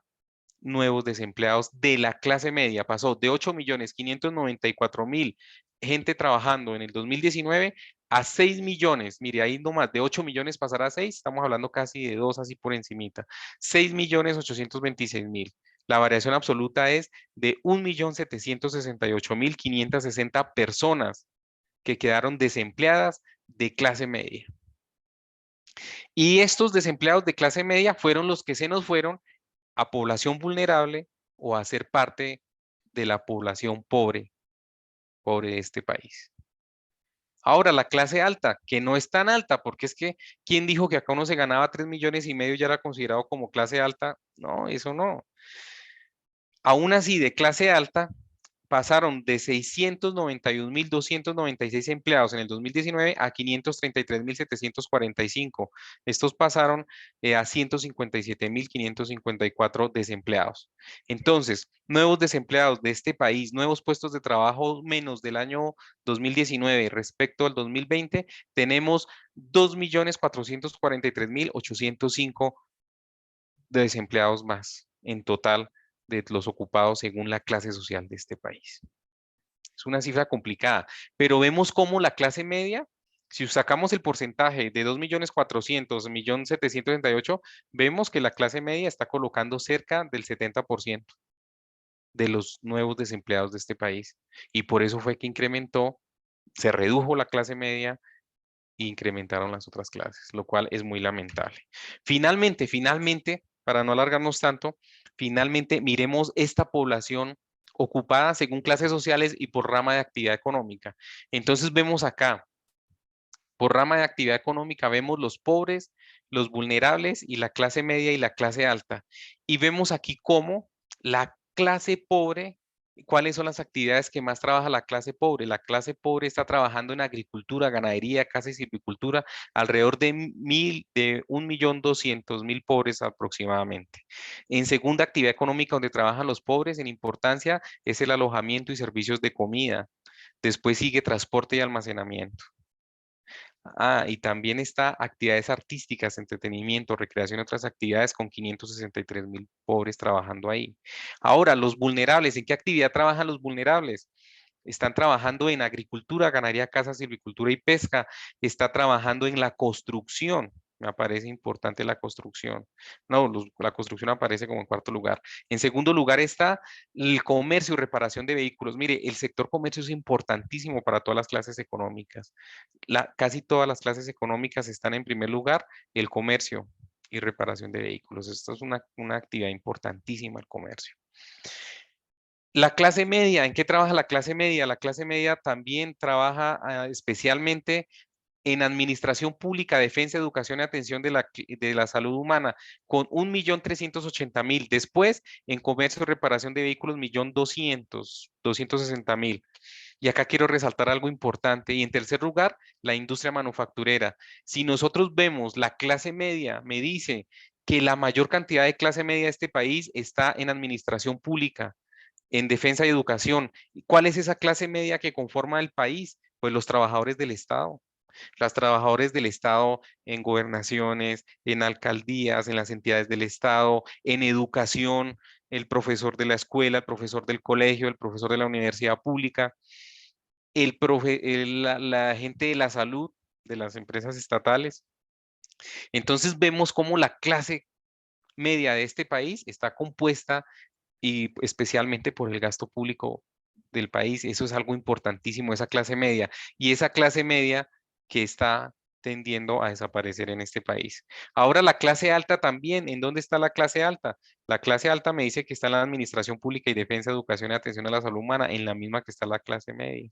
nuevos desempleados de la clase media. Pasó de 8.594.000 gente trabajando en el 2019 a 6 millones. Mire, ahí nomás de 8 millones pasar a 6, estamos hablando casi de 2 así por encimita. 6.826.000. La variación absoluta es de 1.768.560 personas que quedaron desempleadas de clase media. Y estos desempleados de clase media fueron los que se nos fueron a población vulnerable o a ser parte de la población pobre de este país. Ahora, la clase alta, que no es tan alta, porque es que, ¿quién dijo que acá uno se ganaba 3,5 millones ya era considerado como clase alta? No, eso no. Aún así, de clase alta, pasaron de 691.296 empleados en el 2019 a 533.745. Estos pasaron a 157.554 desempleados. Entonces, nuevos desempleados de este país, nuevos puestos de trabajo menos del año 2019 respecto al 2020, tenemos 2.443.805 desempleados más en total de los ocupados según la clase social de este país. Es una cifra complicada, pero vemos cómo la clase media, si sacamos el porcentaje de 2.400.000, 1.768.000, vemos que la clase media está colocando cerca del 70% de los nuevos desempleados de este país. Y por eso fue que se redujo la clase media e incrementaron las otras clases, lo cual es muy lamentable. Finalmente, para no alargarnos tanto, finalmente miremos esta población ocupada según clases sociales y por rama de actividad económica. Entonces vemos acá, por rama de actividad económica, vemos los pobres, los vulnerables y la clase media y la clase alta. Y vemos aquí cómo la clase pobre, cuáles son las actividades que más trabaja la clase pobre. La clase pobre está trabajando en agricultura, ganadería, caza y silvicultura, alrededor de 1.200.000 pobres aproximadamente. En segunda actividad económica donde trabajan los pobres en importancia es el alojamiento y servicios de comida. Después sigue transporte y almacenamiento. Y también está actividades artísticas, entretenimiento, recreación y otras actividades con 563.000 pobres trabajando ahí. Ahora, los vulnerables, ¿en qué actividad trabajan los vulnerables? Están trabajando en agricultura, ganadería, caza, silvicultura y pesca. Está trabajando en la construcción. Me parece importante la construcción. No, la construcción aparece como en cuarto lugar. En segundo lugar está el comercio y reparación de vehículos. Mire, el sector comercio es importantísimo para todas las clases económicas. Casi todas las clases económicas están en primer lugar, el comercio y reparación de vehículos. Esto es una actividad importantísima, el comercio. La clase media, ¿en qué trabaja la clase media? La clase media también trabaja especialmente en administración pública, defensa, educación y atención de la salud humana, con 1.380.000. Después, en comercio y reparación de vehículos, 1.260.000. Y acá quiero resaltar algo importante. Y en tercer lugar, la industria manufacturera. Si nosotros vemos la clase media, me dice que la mayor cantidad de clase media de este país está en administración pública, en defensa y educación. ¿Cuál es esa clase media que conforma el país? Pues los trabajadores del Estado. Los trabajadores del Estado en gobernaciones, en alcaldías, en las entidades del Estado, en educación, el profesor de la escuela, el profesor del colegio, el profesor de la universidad pública, la gente de la salud, de las empresas estatales. Entonces vemos cómo la clase media de este país está compuesta y especialmente por el gasto público del país. Eso es algo importantísimo, esa clase media. Y esa clase media que está tendiendo a desaparecer en este país. Ahora la clase alta también. ¿En dónde está la clase alta? La clase alta me dice que está en la administración pública y defensa, educación y atención a la salud humana, en la misma que está la clase media.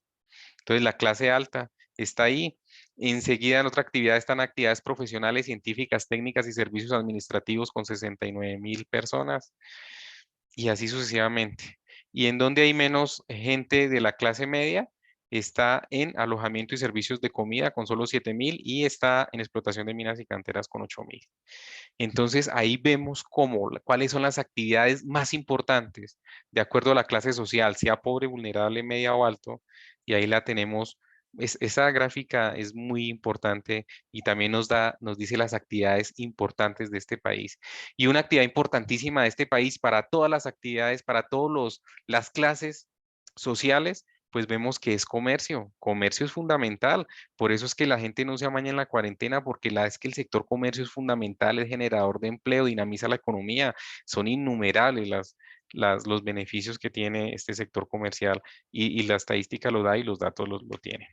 Entonces, la clase alta está ahí. Enseguida, en otra actividad están actividades profesionales, científicas, técnicas y servicios administrativos con 69.000 personas y así sucesivamente. Y en donde hay menos gente de la clase media, está en alojamiento y servicios de comida con solo 7.000 y está en explotación de minas y canteras con 8.000. Entonces ahí vemos cuáles son las actividades más importantes de acuerdo a la clase social, sea pobre, vulnerable, media o alto, y ahí la tenemos. Esa gráfica es muy importante y también nos dice las actividades importantes de este país. Y una actividad importantísima de este país para todas las actividades, para todas las clases sociales, pues vemos que es comercio. Comercio es fundamental. Por eso es que la gente no se amaña en la cuarentena, porque es que el sector comercio es fundamental, es generador de empleo, dinamiza la economía. Son innumerables los beneficios que tiene este sector comercial y la estadística lo da y los datos lo tienen.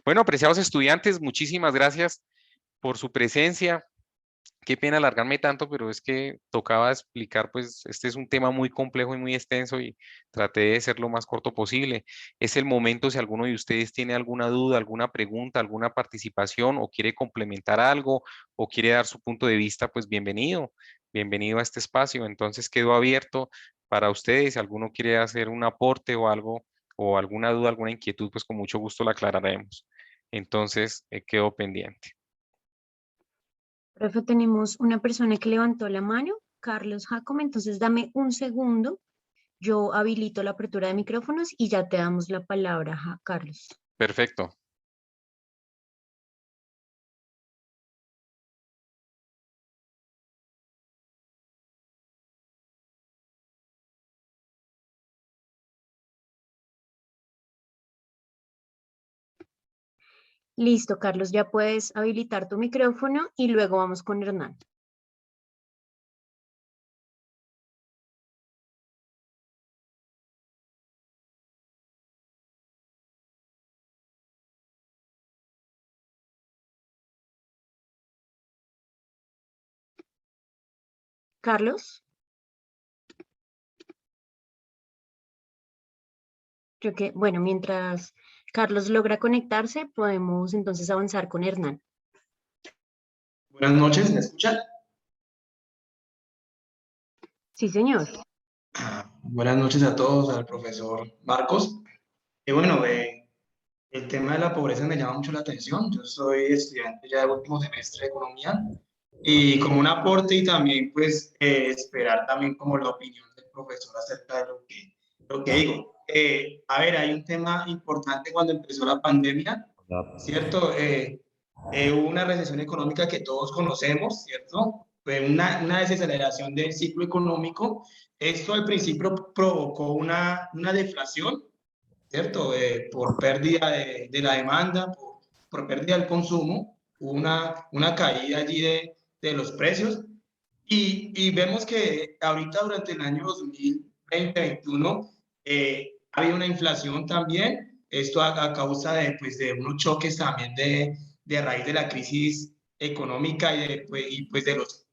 Bueno, apreciados estudiantes, muchísimas gracias por su presencia. Qué pena alargarme tanto, pero es que tocaba explicar, pues este es un tema muy complejo y muy extenso y traté de ser lo más corto posible. Es el momento, si alguno de ustedes tiene alguna duda, alguna pregunta, alguna participación o quiere complementar algo o quiere dar su punto de vista, pues bienvenido, bienvenido a este espacio. Entonces quedo abierto para ustedes. Si alguno quiere hacer un aporte o algo o alguna duda, alguna inquietud, pues con mucho gusto la aclararemos. Entonces, quedo pendiente. Profe, tenemos una persona que levantó la mano, Carlos Jacome, entonces dame un segundo, yo habilito la apertura de micrófonos y ya te damos la palabra, Carlos. Perfecto. Listo, Carlos, ya puedes habilitar tu micrófono y luego vamos con Hernán. Carlos, creo que, bueno, mientras Carlos logra conectarse, podemos entonces avanzar con Hernán. Buenas noches, ¿me escuchan? Sí, señor. Buenas noches a todos, al profesor Marcos. Y bueno, el tema de la pobreza me llama mucho la atención. Yo soy estudiante ya de último semestre de economía y como un aporte y también pues esperar también como la opinión del profesor acerca de lo que digo. A ver, hay un tema importante cuando empezó la pandemia, ¿cierto? Hubo una recesión económica que todos conocemos, ¿cierto? Fue una desaceleración del ciclo económico. Esto al principio provocó una deflación, ¿cierto? Por pérdida de la demanda, por pérdida del consumo, hubo una caída allí de los precios. Y vemos que ahorita durante el año 2020-2021 ha habido una inflación también, esto a causa de unos choques también de raíz de la crisis económica pues de los,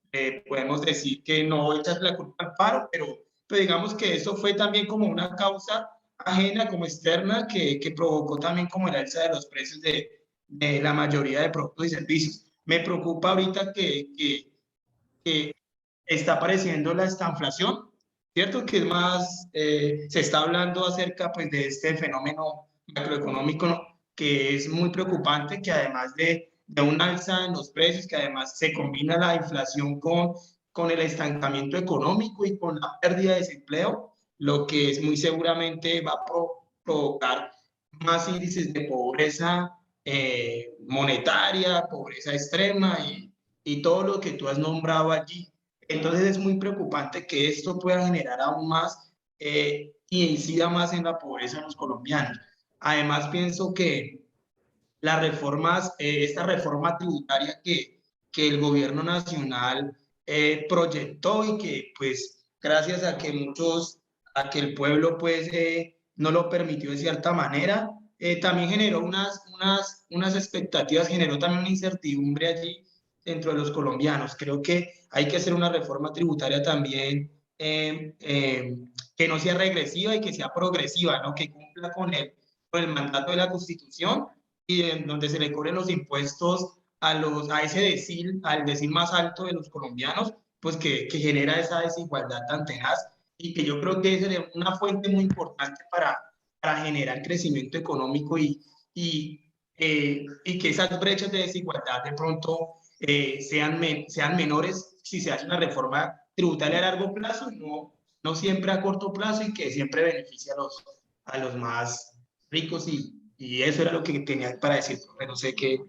podemos decir que no echar la culpa al paro, pero digamos que eso fue también como una causa ajena, como externa, que provocó también como el alza de los precios de la mayoría de productos y servicios. Me preocupa ahorita que está apareciendo la estanflación, ¿cierto? Que es más, se está hablando acerca pues, de este fenómeno macroeconómico que es muy preocupante, que además de un alza en los precios, que además se combina la inflación con el estancamiento económico y con la pérdida de desempleo, lo que es muy seguramente va a provocar más índices de pobreza monetaria, pobreza extrema y todo lo que tú has nombrado allí. Entonces es muy preocupante que esto pueda generar aún más y incida más en la pobreza de los colombianos. Además, pienso que las reformas, esta reforma tributaria que el gobierno nacional proyectó y que pues gracias a que a que el pueblo pues no lo permitió de cierta manera, también generó unas expectativas, generó también una incertidumbre allí dentro de los colombianos. Creo que hay que hacer una reforma tributaria también que no sea regresiva y que sea progresiva, ¿no? Que cumpla con el mandato de la Constitución y en donde se le cobren los impuestos a ese decil, al decil más alto de los colombianos, pues que genera esa desigualdad tan tenaz y que yo creo que es una fuente muy importante para generar crecimiento económico y que esas brechas de desigualdad de pronto sean menores si se hace una reforma tributaria a largo plazo, no siempre a corto plazo y que siempre beneficie a los más ricos y eso era lo que tenía para decir, pero no sé qué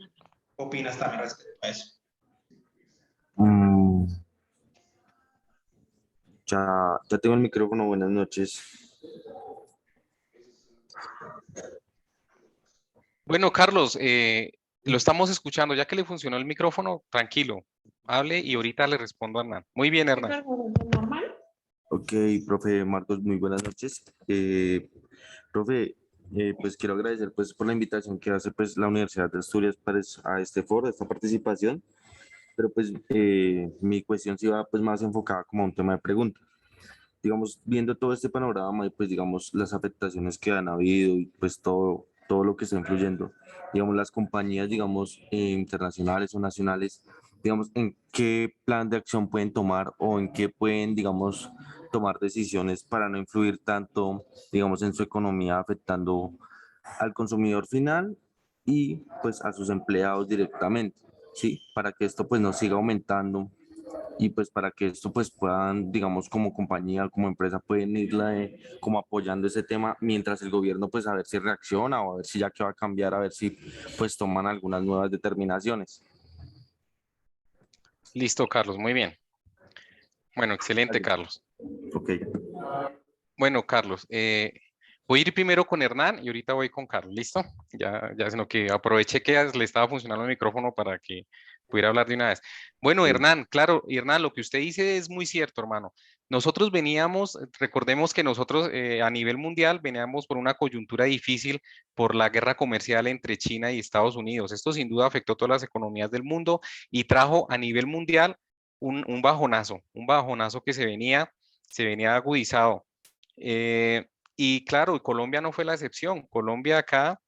opinas también respecto a eso. Mm, ya tengo el micrófono, buenas noches. Bueno, Carlos, lo estamos escuchando. Ya que le funcionó el micrófono, tranquilo, hable y ahorita le respondo a Hernán. Muy bien, Hernán. Ok, profe Marcos, muy buenas noches. Profe, pues quiero agradecer pues por la invitación que hace pues la Universidad de Asturias a este foro, a esta participación, pero pues mi cuestión sí va pues más enfocada como a un tema de pregunta. Digamos, viendo todo este panorama y pues digamos las afectaciones que han habido y pues todo lo que está influyendo, digamos las compañías, digamos, internacionales o nacionales, digamos, en qué plan de acción pueden tomar o en qué pueden, digamos, tomar decisiones para no influir tanto, digamos, en su economía, afectando al consumidor final y pues a sus empleados directamente, ¿sí? Para que esto pues no siga aumentando y pues para que esto pues puedan, digamos, como compañía, como empresa, pueden irla como apoyando ese tema mientras el gobierno pues a ver si reacciona o a ver si ya que va a cambiar, a ver si pues toman algunas nuevas determinaciones. Listo, Carlos, muy bien. Bueno, excelente, Carlos. Ok. Bueno, Carlos, voy a ir primero con Hernán y ahorita voy con Carlos. ¿Listo? Sino que aproveché que le estaba funcionando el micrófono para que pudiera hablar de una vez. Bueno, Sí. Hernán, claro, Hernán, lo que usted dice es muy cierto, hermano. Nosotros veníamos, recordemos que nosotros a nivel mundial veníamos por una coyuntura difícil por la guerra comercial entre China y Estados Unidos. Esto sin duda afectó todas las economías del mundo y trajo a nivel mundial un bajonazo que se venía agudizado. Y claro, Colombia no fue la excepción. Colombia acá,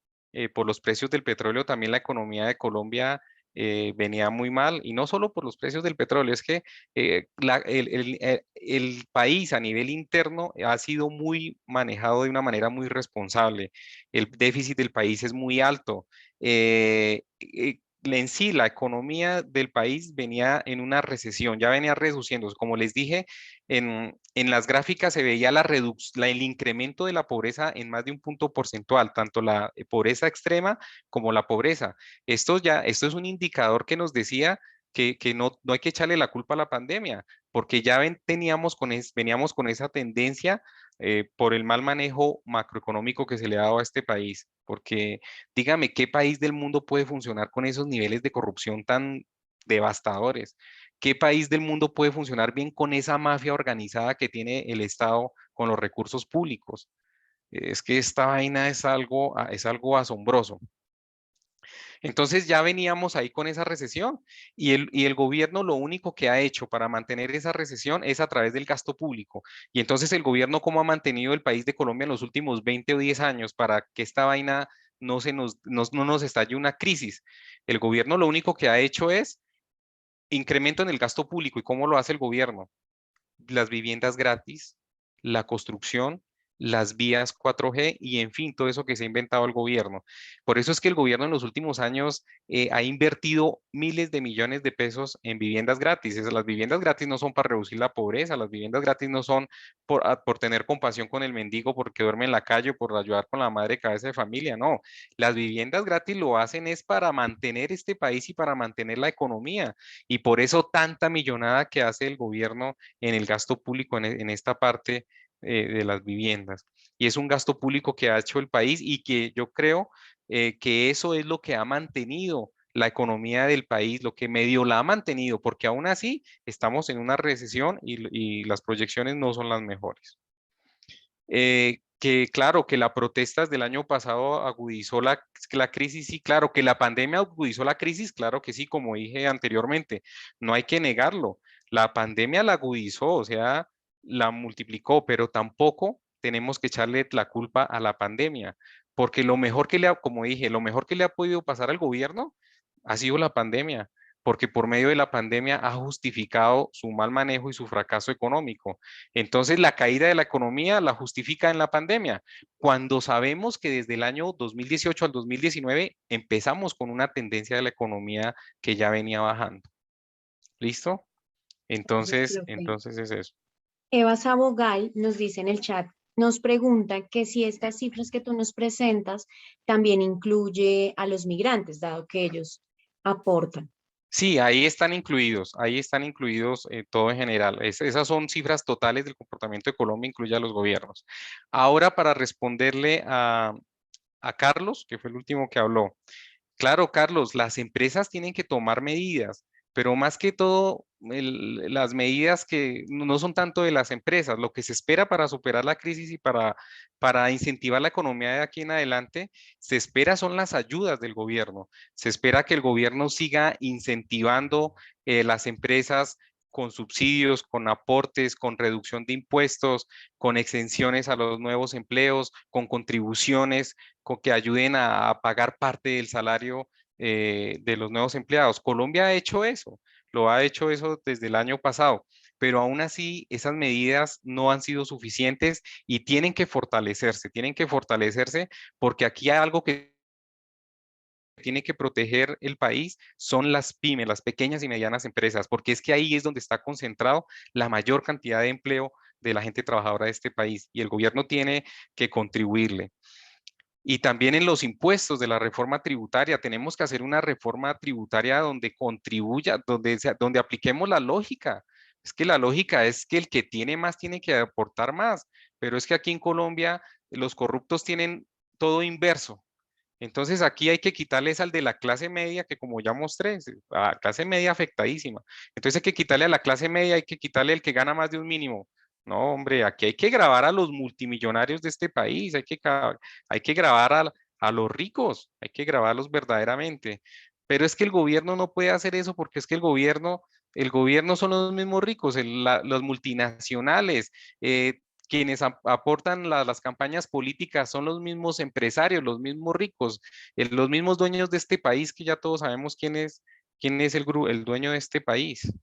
por los precios del petróleo, también la economía de Colombia venía muy mal. Y no solo por los precios del petróleo, es que el país a nivel interno ha sido muy manejado de una manera muy responsable. El déficit del país es muy alto. En sí, la economía del país venía en una recesión, ya venía reduciéndose. Como les dije, en las gráficas se veía el incremento de la pobreza en más de un punto porcentual, tanto la pobreza extrema como la pobreza. Esto es un indicador que nos decía que no hay que echarle la culpa a la pandemia, porque ya veníamos con esa tendencia por el mal manejo macroeconómico que se le ha dado a este país. Porque dígame, ¿qué país del mundo puede funcionar con esos niveles de corrupción tan devastadores? ¿Qué país del mundo puede funcionar bien con esa mafia organizada que tiene el Estado con los recursos públicos? Es que esta vaina es algo asombroso. Entonces ya veníamos ahí con esa recesión y el gobierno lo único que ha hecho para mantener esa recesión es a través del gasto público. Y entonces el gobierno, ¿cómo ha mantenido el país de Colombia en los últimos 20 o 10 años para que esta vaina no nos estalle una crisis? El gobierno lo único que ha hecho es incremento en el gasto público. ¿Y cómo lo hace el gobierno? Las viviendas gratis, la construcción las vías 4G y en fin, todo eso que se ha inventado el gobierno. Por eso es que el gobierno en los últimos años ha invertido miles de millones de pesos en viviendas gratis. Las viviendas gratis no son para reducir la pobreza, las viviendas gratis no son por tener compasión con el mendigo porque duerme en la calle o por ayudar con la madre cabeza de familia, no. Las viviendas gratis lo hacen es para mantener este país y para mantener la economía. Y por eso tanta millonada que hace el gobierno en el gasto público en esta parte de las viviendas. Y es un gasto público que ha hecho el país y que yo creo que eso es lo que ha mantenido la economía del país, lo que medio la ha mantenido, porque aún así estamos en una recesión y las proyecciones no son las mejores. Que claro, que la protestas del año pasado agudizó la crisis, sí, claro, que la pandemia agudizó la crisis, claro que sí, como dije anteriormente, no hay que negarlo. La pandemia la agudizó, o sea, la multiplicó, pero tampoco tenemos que echarle la culpa a la pandemia, porque lo mejor que le ha, como dije, lo mejor que le ha podido pasar al gobierno ha sido la pandemia, porque por medio de la pandemia ha justificado su mal manejo y su fracaso económico. Entonces, la caída de la economía la justifica en la pandemia, cuando sabemos que desde el año 2018 al 2019 empezamos con una tendencia de la economía que ya venía bajando. ¿Listo? Gracias, Entonces, profe. entonces es eso. Eva Sabogal nos dice en el chat, nos pregunta que si estas cifras que tú nos presentas también incluye a los migrantes, dado que ellos aportan. Sí, ahí están incluidos todo en general. Esas son cifras totales del comportamiento de Colombia, incluye a los gobiernos. Ahora, para responderle a Carlos, que fue el último que habló. Claro, Carlos, las empresas tienen que tomar medidas, pero más que todo, las medidas que no son tanto de las empresas, lo que se espera para superar la crisis y para incentivar la economía de aquí en adelante, se espera son las ayudas del gobierno. Se espera que el gobierno siga incentivando las empresas con subsidios, con aportes, con reducción de impuestos, con exenciones a los nuevos empleos, con contribuciones que ayuden a pagar parte del salario de los nuevos empleados. Colombia ha hecho eso, lo ha hecho eso desde el año pasado, pero aún así esas medidas no han sido suficientes y tienen que fortalecerse porque aquí hay algo que tiene que proteger el país son las pymes, las pequeñas y medianas empresas, porque es que ahí es donde está concentrado la mayor cantidad de empleo de la gente trabajadora de este país y el gobierno tiene que contribuirle. Y también en los impuestos de la reforma tributaria, tenemos que hacer una reforma tributaria donde contribuya, donde apliquemos la lógica. Es que la lógica es que el que tiene más tiene que aportar más, pero es que aquí en Colombia los corruptos tienen todo inverso. Entonces aquí hay que quitarles al de la clase media, que como ya mostré, a la clase media afectadísima. Entonces hay que quitarle a la clase media, hay que quitarle el que gana más de un mínimo. No, hombre, aquí hay que grabar a los multimillonarios de este país, hay que grabar a los ricos, hay que grabarlos verdaderamente. Pero es que el gobierno no puede hacer eso porque es que el gobierno son los mismos ricos, los multinacionales, quienes aportan las campañas políticas son los mismos empresarios, los mismos ricos, los mismos dueños de este país que ya todos sabemos quién es el dueño de este país.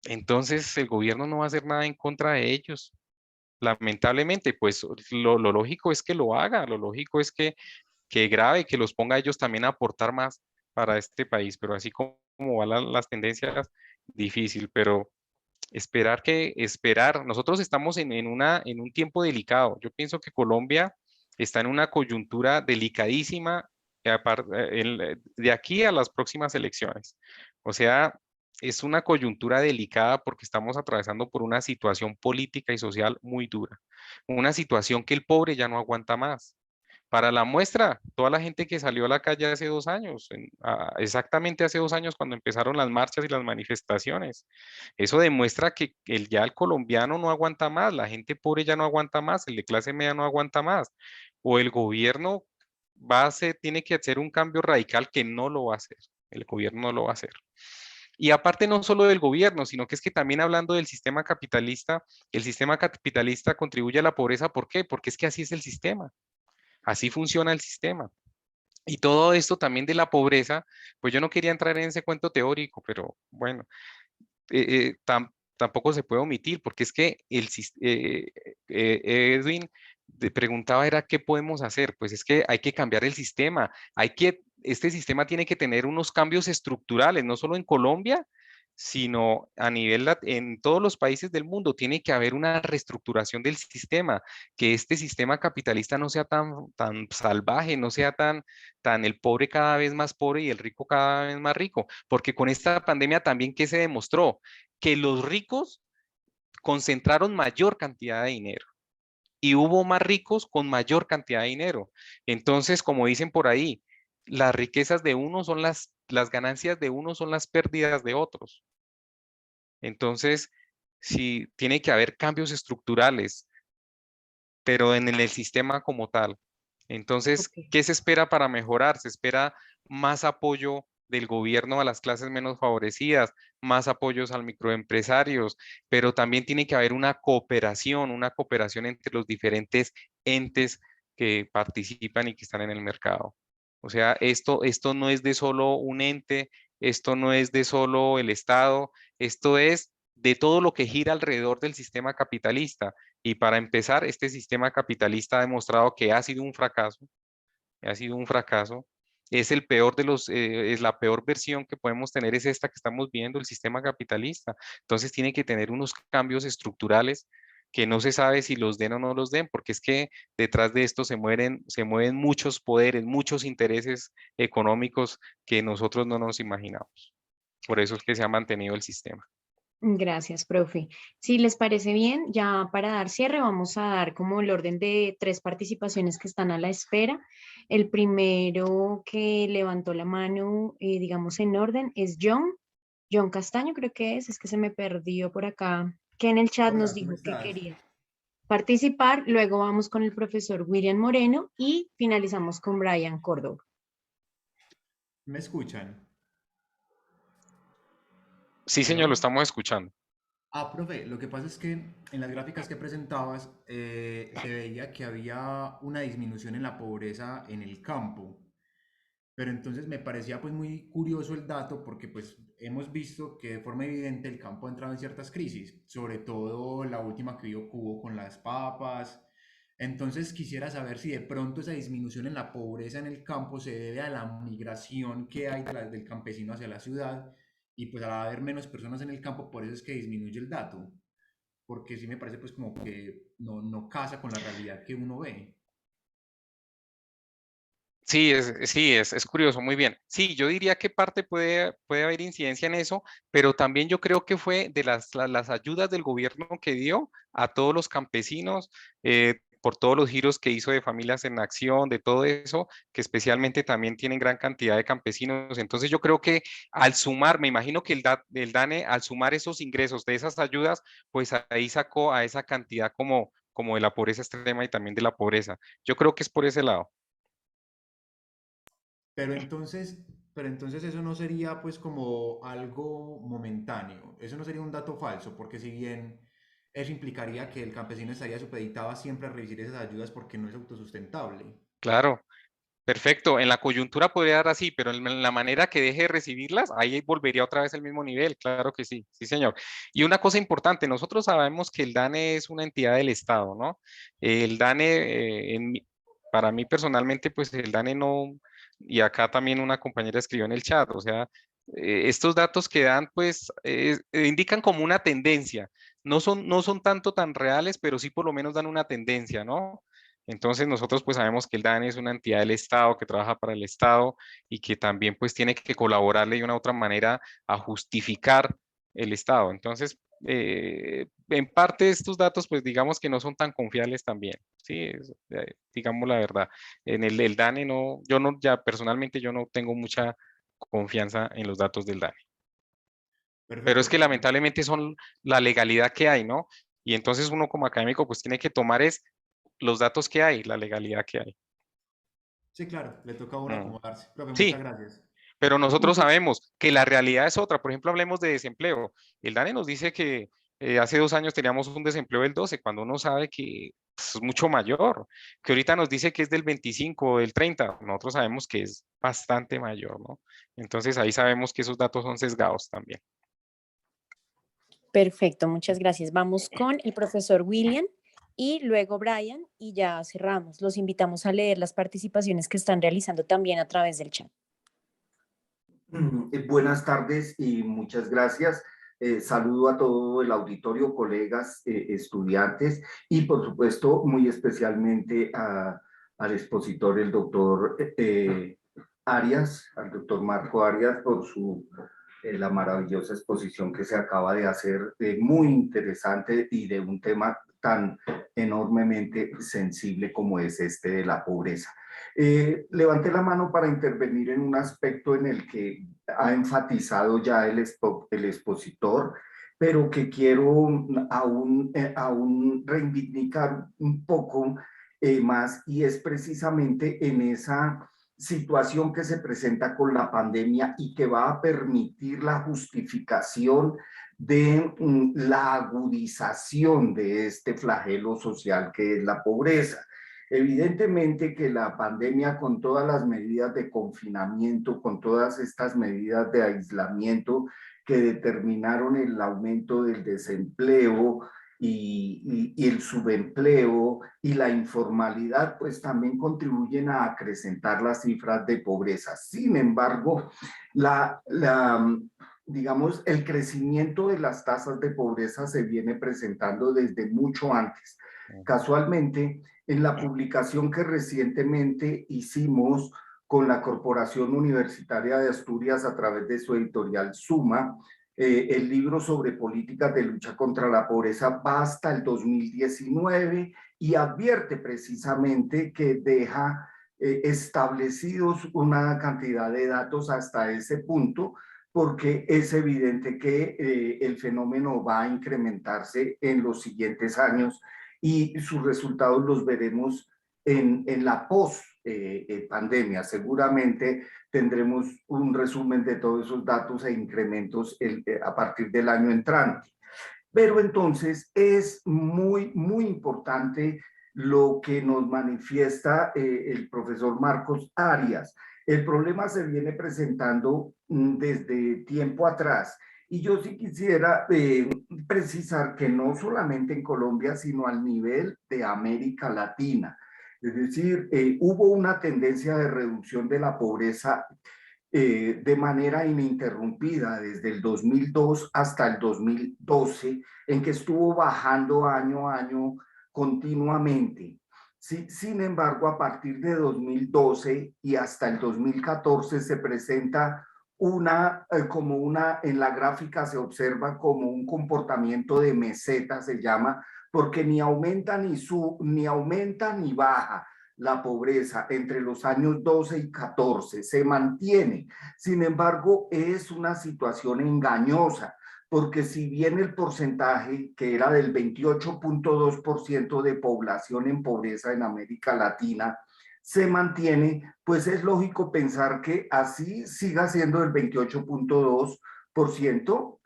Entonces el gobierno no va a hacer nada en contra de ellos. Lamentablemente, pues lo lógico es que lo haga, lo lógico es que grabe, que los ponga a ellos también a aportar más para este país, pero así como van las tendencias, difícil, pero esperar. Nosotros estamos en un tiempo delicado. Yo pienso que Colombia está en una coyuntura delicadísima de aquí a las próximas elecciones. O sea, es una coyuntura delicada porque estamos atravesando por una situación política y social muy dura. Una situación que el pobre ya no aguanta más. Para la muestra, toda la gente que salió a la calle hace 2 años, exactamente hace 2 años cuando empezaron las marchas y las manifestaciones, eso demuestra que ya el colombiano no aguanta más, la gente pobre ya no aguanta más, el de clase media no aguanta más, o el gobierno tiene que hacer un cambio radical que no lo va a hacer, el gobierno no lo va a hacer. Y aparte no solo del gobierno, sino que es que también hablando del sistema capitalista, el sistema capitalista contribuye a la pobreza, ¿por qué? Porque es que así es el sistema. Así funciona el sistema. Y todo esto también de la pobreza, pues yo no quería entrar en ese cuento teórico, pero bueno, tampoco se puede omitir, porque es que Edwin, preguntaba era qué podemos hacer. Pues es que hay que cambiar el sistema. Este sistema tiene que tener unos cambios estructurales, no solo en Colombia, sino a nivel en todos los países del mundo. Tiene que haber una reestructuración del sistema, que este sistema capitalista no sea tan salvaje, no sea tan el pobre cada vez más pobre y el rico cada vez más rico. Porque con esta pandemia también, ¿qué se demostró? Que los ricos concentraron mayor cantidad de dinero y hubo más ricos con mayor cantidad de dinero. Entonces, como dicen por ahí, las riquezas de uno son las ganancias de uno son las pérdidas de otros. Entonces, sí, tiene que haber cambios estructurales, pero en el sistema como tal. Entonces, Ok. ¿qué se espera para mejorar? Se espera más apoyo del gobierno a las clases menos favorecidas, más apoyos al microempresarios, pero también tiene que haber una cooperación entre los diferentes entes que participan y que están en el mercado. O sea, esto no es de solo un ente, esto no es de solo el Estado, esto es de todo lo que gira alrededor del sistema capitalista. Y para empezar, este sistema capitalista ha demostrado que ha sido un fracaso, ha sido un fracaso. Es el peor de es la peor versión que podemos tener es esta que estamos viendo, el sistema capitalista. Entonces tiene que tener unos cambios estructurales que no se sabe si los den o no los den, porque es que detrás de esto se mueven muchos poderes, muchos intereses económicos que nosotros no nos imaginamos. Por eso es que se ha mantenido el sistema. Gracias, profe. Si les parece bien, ya para dar cierre, vamos a dar como el orden de 3 participaciones que están a la espera. El primero que levantó la mano, digamos en orden, es John Castaño, creo que es que se me perdió por acá, que en el chat nos Hola, ¿cómo dijo que estás? quería participar. Luego vamos con el profesor William Moreno y finalizamos con Brian Córdoba. ¿Me escuchan? Sí, señor, lo ¿Aló? estamos escuchando. Profe, lo que pasa es que en las gráficas que presentabas se veía que había una disminución en la pobreza en el campo, pero entonces me parecía pues muy curioso el dato porque pues hemos visto que de forma evidente el campo ha entrado en ciertas crisis, sobre todo la última que hubo con las papas. Entonces quisiera saber si de pronto esa disminución en la pobreza en el campo se debe a la migración que hay del campesino hacia la ciudad y pues al haber menos personas en el campo, por eso es que disminuye el dato, porque sí me parece pues como que no casa con la realidad que uno ve. Sí, es curioso, muy bien. Sí, yo diría que parte puede haber incidencia en eso, pero también yo creo que fue de las ayudas del gobierno que dio a todos los campesinos, por todos los giros que hizo de Familias en Acción, de todo eso, que especialmente también tienen gran cantidad de campesinos. Entonces yo creo que al sumar, me imagino que el DANE, al sumar esos ingresos de esas ayudas, pues ahí sacó a esa cantidad como de la pobreza extrema y también de la pobreza. Yo creo que es por ese lado. Pero entonces, pero entonces eso no sería pues como algo momentáneo, eso no sería un dato falso, porque si bien eso implicaría que el campesino estaría supeditado a siempre a recibir esas ayudas porque no es autosustentable. Claro. Perfecto, en la coyuntura podría dar así, pero en la manera que deje de recibirlas, ahí volvería otra vez al mismo nivel, claro que sí, sí señor. Y una cosa importante, nosotros sabemos que el DANE es una entidad del Estado, ¿no? El DANE, para mí personalmente, pues el DANE no, y acá también una compañera escribió en el chat, o sea, estos datos que dan, pues, indican como una tendencia, no son tanto tan reales, pero sí por lo menos dan una tendencia, ¿no? Entonces nosotros pues sabemos que el DANE es una entidad del Estado que trabaja para el Estado y que también pues tiene que colaborarle de una u otra manera a justificar el Estado. Entonces, en parte estos datos pues digamos que no son tan confiables también, sí, digamos la verdad. En el DANE no, yo no, ya personalmente yo no tengo mucha confianza en los datos del DANE. Pero es Perfecto, que profe. lamentablemente son la legalidad que hay, ¿no? Y entonces uno como académico pues tiene que tomar es los datos que hay, la legalidad que hay. Sí, claro, le toca a uno Mm, acomodarse. Profe, muchas Sí, gracias. pero nosotros sabemos que la realidad es otra. Por ejemplo, hablemos de desempleo. El DANE nos dice que hace 2 años teníamos un desempleo del 12, cuando uno sabe que pues, es mucho mayor, que ahorita nos dice que es del 25 o del 30. Nosotros sabemos que es bastante mayor, ¿no? Entonces ahí sabemos que esos datos son sesgados también. Perfecto, muchas gracias. Vamos con el profesor William Y luego Brian y ya cerramos. Los invitamos a leer las participaciones que están realizando también a través del chat. Buenas tardes y muchas gracias. Saludo a todo el auditorio, colegas, estudiantes y por supuesto muy especialmente al expositor, el doctor Arias, al doctor Marco Arias por la maravillosa exposición que se acaba de hacer, muy interesante y de un tema tan enormemente sensible como es este de la pobreza. Levanté la mano para intervenir en un aspecto en el que ha enfatizado ya el expositor, pero que quiero aún reivindicar un poco más, y es precisamente en esa situación que se presenta con la pandemia y que va a permitir la justificación de la agudización de este flagelo social que es la pobreza. Evidentemente que la pandemia, con todas las medidas de confinamiento, con todas estas medidas de aislamiento que determinaron el aumento del desempleo y el subempleo y la informalidad, pues también contribuyen a acrecentar las cifras de pobreza. Sin embargo, digamos, el crecimiento de las tasas de pobreza se viene presentando desde mucho antes. Casualmente, en la publicación que recientemente hicimos con la Corporación Universitaria de Asturias a través de su editorial Suma, el libro sobre políticas de lucha contra la pobreza va hasta el 2019 y advierte precisamente que deja establecidos una cantidad de datos hasta ese punto, porque es evidente que el fenómeno va a incrementarse en los siguientes años y sus resultados los veremos en la post-pandemia. Seguramente tendremos un resumen de todos esos datos e incrementos a partir del año entrante. Pero entonces es muy importante lo que nos manifiesta el profesor Marcos Arias. El problema se viene presentando desde tiempo atrás. Y yo sí quisiera precisar que no solamente en Colombia, sino al nivel de América Latina. Es decir, hubo una tendencia de reducción de la pobreza de manera ininterrumpida desde el 2002 hasta el 2012, en que estuvo bajando año a año continuamente. Sí, sin embargo, a partir de 2012 y hasta el 2014 se presenta en la gráfica se observa como un comportamiento de meseta, se llama, porque ni aumenta ni baja la pobreza entre los años 12 y 14, se mantiene. Sin embargo, es una situación engañosa, porque si bien el porcentaje que era del 28.2% de población en pobreza en América Latina se mantiene, pues es lógico pensar que así siga siendo el 28.2%,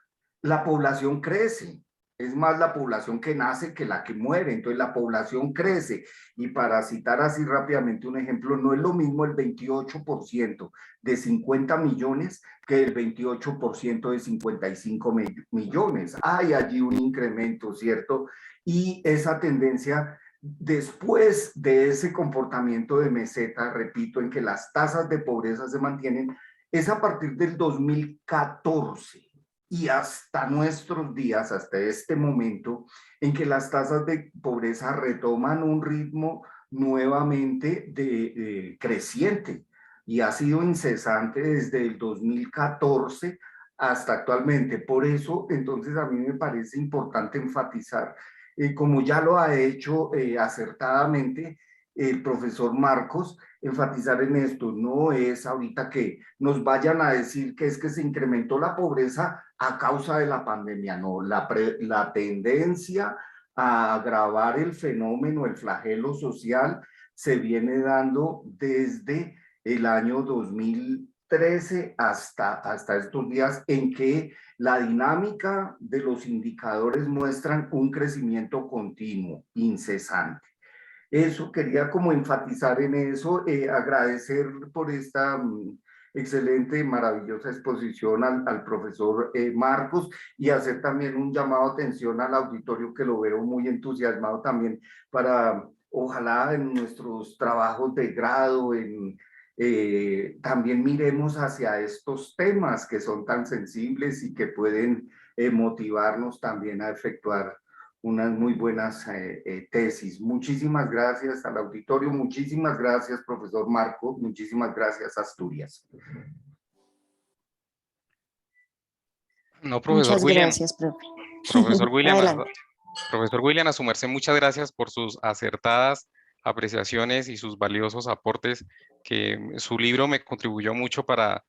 la población crece. Es más la población que nace que la que muere, entonces la población crece. Y para citar así rápidamente un ejemplo, no es lo mismo el 28% de 50 millones que el 28% de 55 millones. Hay allí un incremento, ¿cierto? Y esa tendencia, después de ese comportamiento de meseta, repito, en que las tasas de pobreza se mantienen, es a partir del 2014 y hasta nuestros días, hasta este momento, en que las tasas de pobreza retoman un ritmo nuevamente creciente, y ha sido incesante desde el 2014 hasta actualmente. Por eso, entonces, a mí me parece importante enfatizar, como ya lo ha hecho acertadamente el profesor Marcos, enfatizar en esto. No es ahorita que nos vayan a decir que es que se incrementó la pobreza a causa de la pandemia. No, la tendencia a agravar el fenómeno, el flagelo social, se viene dando desde el año 2013 hasta estos días, en que la dinámica de los indicadores muestran un crecimiento continuo, incesante. Eso quería como enfatizar en eso, agradecer por esta excelente, maravillosa exposición al profesor Marcos, y hacer también un llamado de atención al auditorio, que lo veo muy entusiasmado también para, ojalá en nuestros trabajos de grado, también miremos hacia estos temas que son tan sensibles y que pueden motivarnos también a efectuar unas muy buenas tesis. Muchísimas gracias al auditorio, muchísimas gracias, profesor Marco, muchísimas gracias, Asturias. No, profesor Muchas William. gracias, profe. Profesor William, Adelante. profesor William, a su merced, muchas gracias por sus acertadas apreciaciones y sus valiosos aportes, que su libro me contribuyó mucho para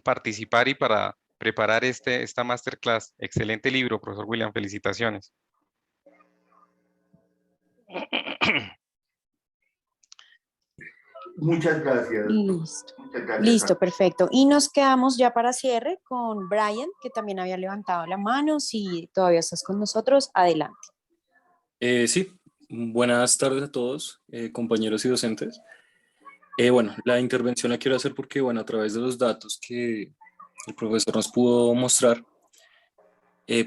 participar y para preparar esta masterclass. Excelente libro, profesor William, felicitaciones. Muchas gracias. Listo. Muchas gracias. Listo, perfecto. Y nos quedamos ya para cierre con Brian, que también había levantado la mano. Si todavía estás con nosotros, adelante. Sí, buenas tardes a todos, compañeros y docentes. Bueno, la intervención la quiero hacer porque, bueno, a través de los datos que el profesor nos pudo mostrar,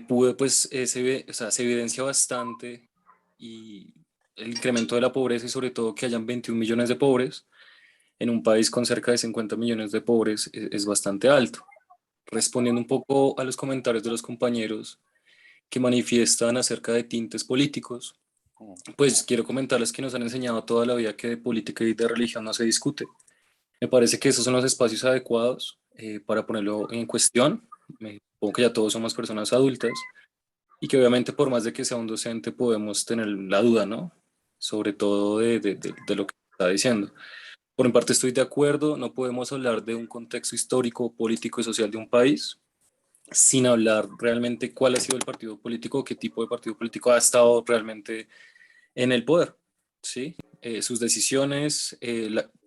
pues, o sea, se evidencia bastante y el incremento de la pobreza, y sobre todo que hayan 21 millones de pobres en un país con cerca de 50 millones de pobres es bastante alto. Respondiendo un poco a los comentarios de los compañeros que manifiestan acerca de tintes políticos, pues quiero comentarles que nos han enseñado toda la vida que de política y de religión no se discute. Me parece que esos son los espacios adecuados para ponerlo en cuestión. Me supongo que ya todos somos personas adultas y que obviamente, por más de que sea un docente, podemos tener la duda, ¿no? Sobre todo de lo que está diciendo. Por mi parte estoy de acuerdo, no podemos hablar de un contexto histórico, político y social de un país sin hablar realmente cuál ha sido el partido político, qué tipo de partido político ha estado realmente en el poder, ¿sí? Sus decisiones,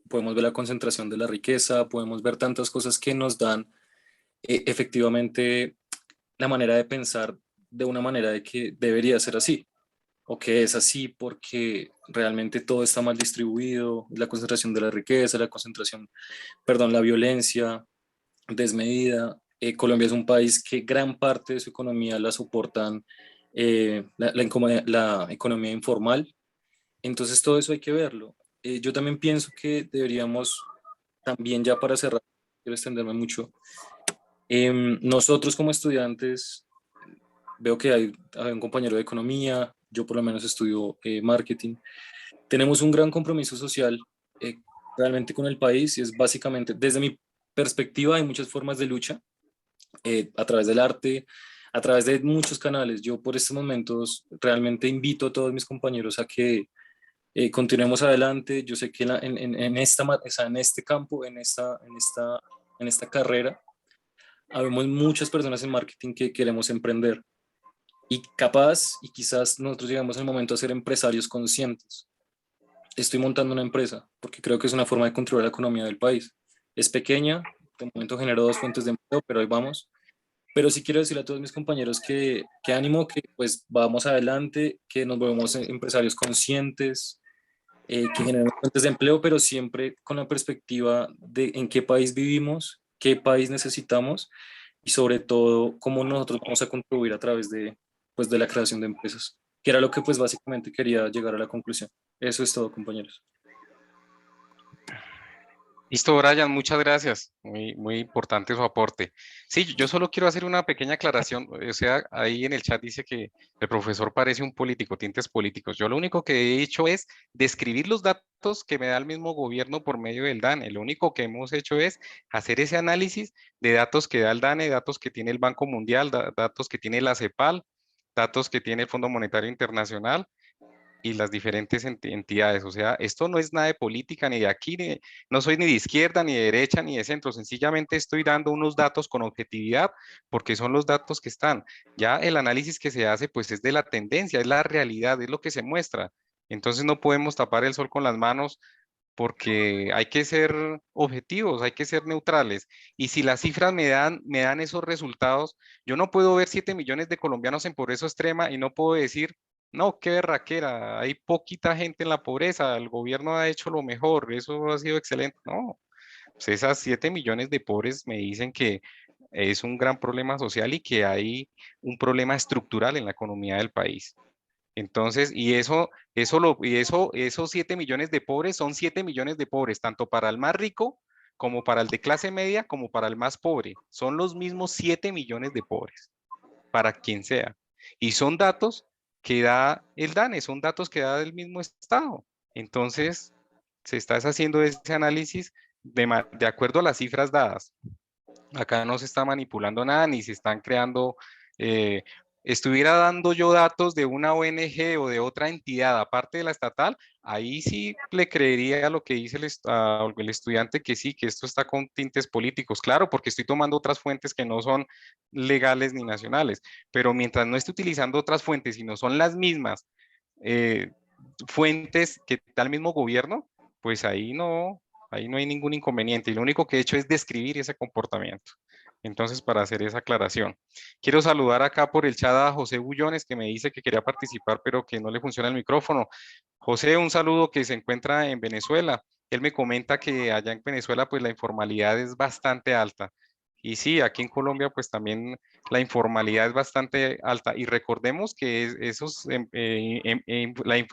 podemos ver la concentración de la riqueza, podemos ver tantas cosas que nos dan efectivamente la manera de pensar de una manera de que debería ser así, o que es así porque realmente todo está mal distribuido, la concentración de la riqueza, la violencia desmedida. Colombia es un país que gran parte de su economía la soportan la economía informal. Entonces todo eso hay que verlo. Yo también pienso que deberíamos, también ya para cerrar, quiero extenderme mucho, nosotros como estudiantes, veo que hay un compañero de economía, yo por lo menos estudio marketing, tenemos un gran compromiso social realmente con el país, y es básicamente, desde mi perspectiva, hay muchas formas de lucha a través del arte, a través de muchos canales. Yo por estos momentos realmente invito a todos mis compañeros a que continuemos adelante. Yo sé que o sea, en este campo, en esta carrera, habemos muchas personas en marketing que queremos emprender, y capaz y quizás nosotros llegamos al momento de ser empresarios conscientes. Estoy montando una empresa porque creo que es una forma de controlar la economía del país. Es pequeña, de momento generó 2 fuentes de empleo, pero ahí vamos. Pero sí quiero decirle a todos mis compañeros que ánimo, que pues vamos adelante, que nos volvemos empresarios conscientes, que generemos fuentes de empleo, pero siempre con la perspectiva de en qué país vivimos, qué país necesitamos, y sobre todo cómo nosotros vamos a contribuir a través pues, de la creación de empresas, que era lo que pues básicamente quería llegar a la conclusión. Eso es todo, compañeros. Listo, Brian, muchas gracias. Muy importante su aporte. Sí, yo solo quiero hacer una pequeña aclaración. O sea, ahí en el chat dice que el profesor parece un político, tintes políticos. Yo lo único que he hecho es describir los datos que me da el mismo gobierno por medio del DANE. Lo único que hemos hecho es hacer ese análisis de datos que da el DANE, datos que tiene el Banco Mundial, datos que tiene la CEPAL, datos que tiene el Fondo Monetario Internacional y las diferentes entidades. O sea, esto no es nada de política ni de aquí, no soy ni de izquierda, ni de derecha, ni de centro. Sencillamente estoy dando unos datos con objetividad porque son los datos que están. Ya el análisis que se hace, pues es de la tendencia, es la realidad, es lo que se muestra. Entonces no podemos tapar el sol con las manos porque hay que ser objetivos, hay que ser neutrales. Y si las cifras me dan esos resultados, yo no puedo ver 7 millones de colombianos en pobreza extrema y no puedo decir, no, qué berraquera, hay poquita gente en la pobreza, el gobierno ha hecho lo mejor, eso ha sido excelente. No, Pues esas 7 millones de pobres me dicen que es un gran problema social y que hay un problema estructural en la economía del país. Entonces, esos 7 millones de pobres son 7 millones de pobres, tanto para el más rico como para el de clase media, como para el más pobre. Son los mismos 7 millones de pobres, para quien sea. Y son datos que da el DANE, son datos que da del mismo Estado. Entonces, se está haciendo ese análisis de acuerdo a las cifras dadas. Acá no se está manipulando nada, ni se están creando, estuviera dando yo datos de una ONG o de otra entidad, aparte de la estatal, ahí sí le creería lo que dice el estudiante, que sí, que esto está con tintes políticos, claro, porque estoy tomando otras fuentes que no son legales ni nacionales, pero mientras no esté utilizando otras fuentes, sino son las mismas fuentes que da el mismo gobierno, pues ahí no hay ningún inconveniente, y lo único que he hecho es describir ese comportamiento. Entonces, para hacer esa aclaración, quiero saludar acá por el chat a José Bullones, que me dice que quería participar, pero que no le funciona el micrófono. José, un saludo, que se encuentra en Venezuela. Él me comenta que allá en Venezuela, pues la informalidad es bastante alta. Y sí, aquí en Colombia, pues también la informalidad es bastante alta. Y recordemos que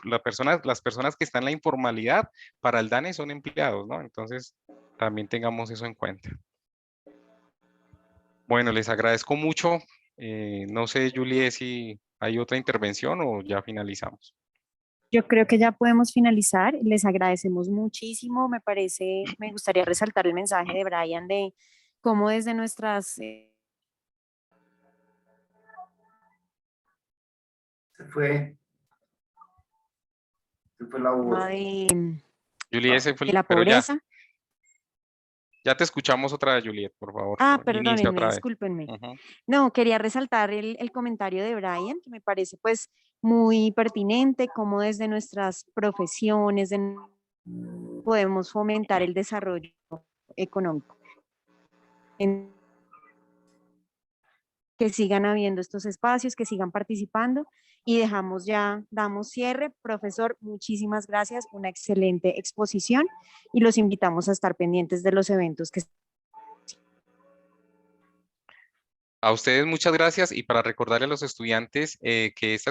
las personas que están en la informalidad para el DANE son empleados, ¿no? Entonces, también tengamos eso en cuenta. Bueno, les agradezco mucho. No sé, Julie, si hay otra intervención o ya finalizamos. Yo creo que ya podemos finalizar. Les agradecemos muchísimo. Me gustaría resaltar el mensaje de Brian de cómo desde nuestras Se fue la voz. Julie, ese fue de la pero pobreza. ya te escuchamos otra vez, Juliet, por favor. Inicia Perdónenme, otra vez. discúlpenme. Ujú. No, quería resaltar el comentario de Brian, que me parece pues muy pertinente, cómo desde nuestras profesiones podemos fomentar el desarrollo económico. Que sigan habiendo estos espacios, que sigan participando y damos cierre. Profesor, muchísimas gracias, una excelente exposición y los invitamos a estar pendientes de los eventos que... A ustedes muchas gracias, y para recordarle a los estudiantes que esta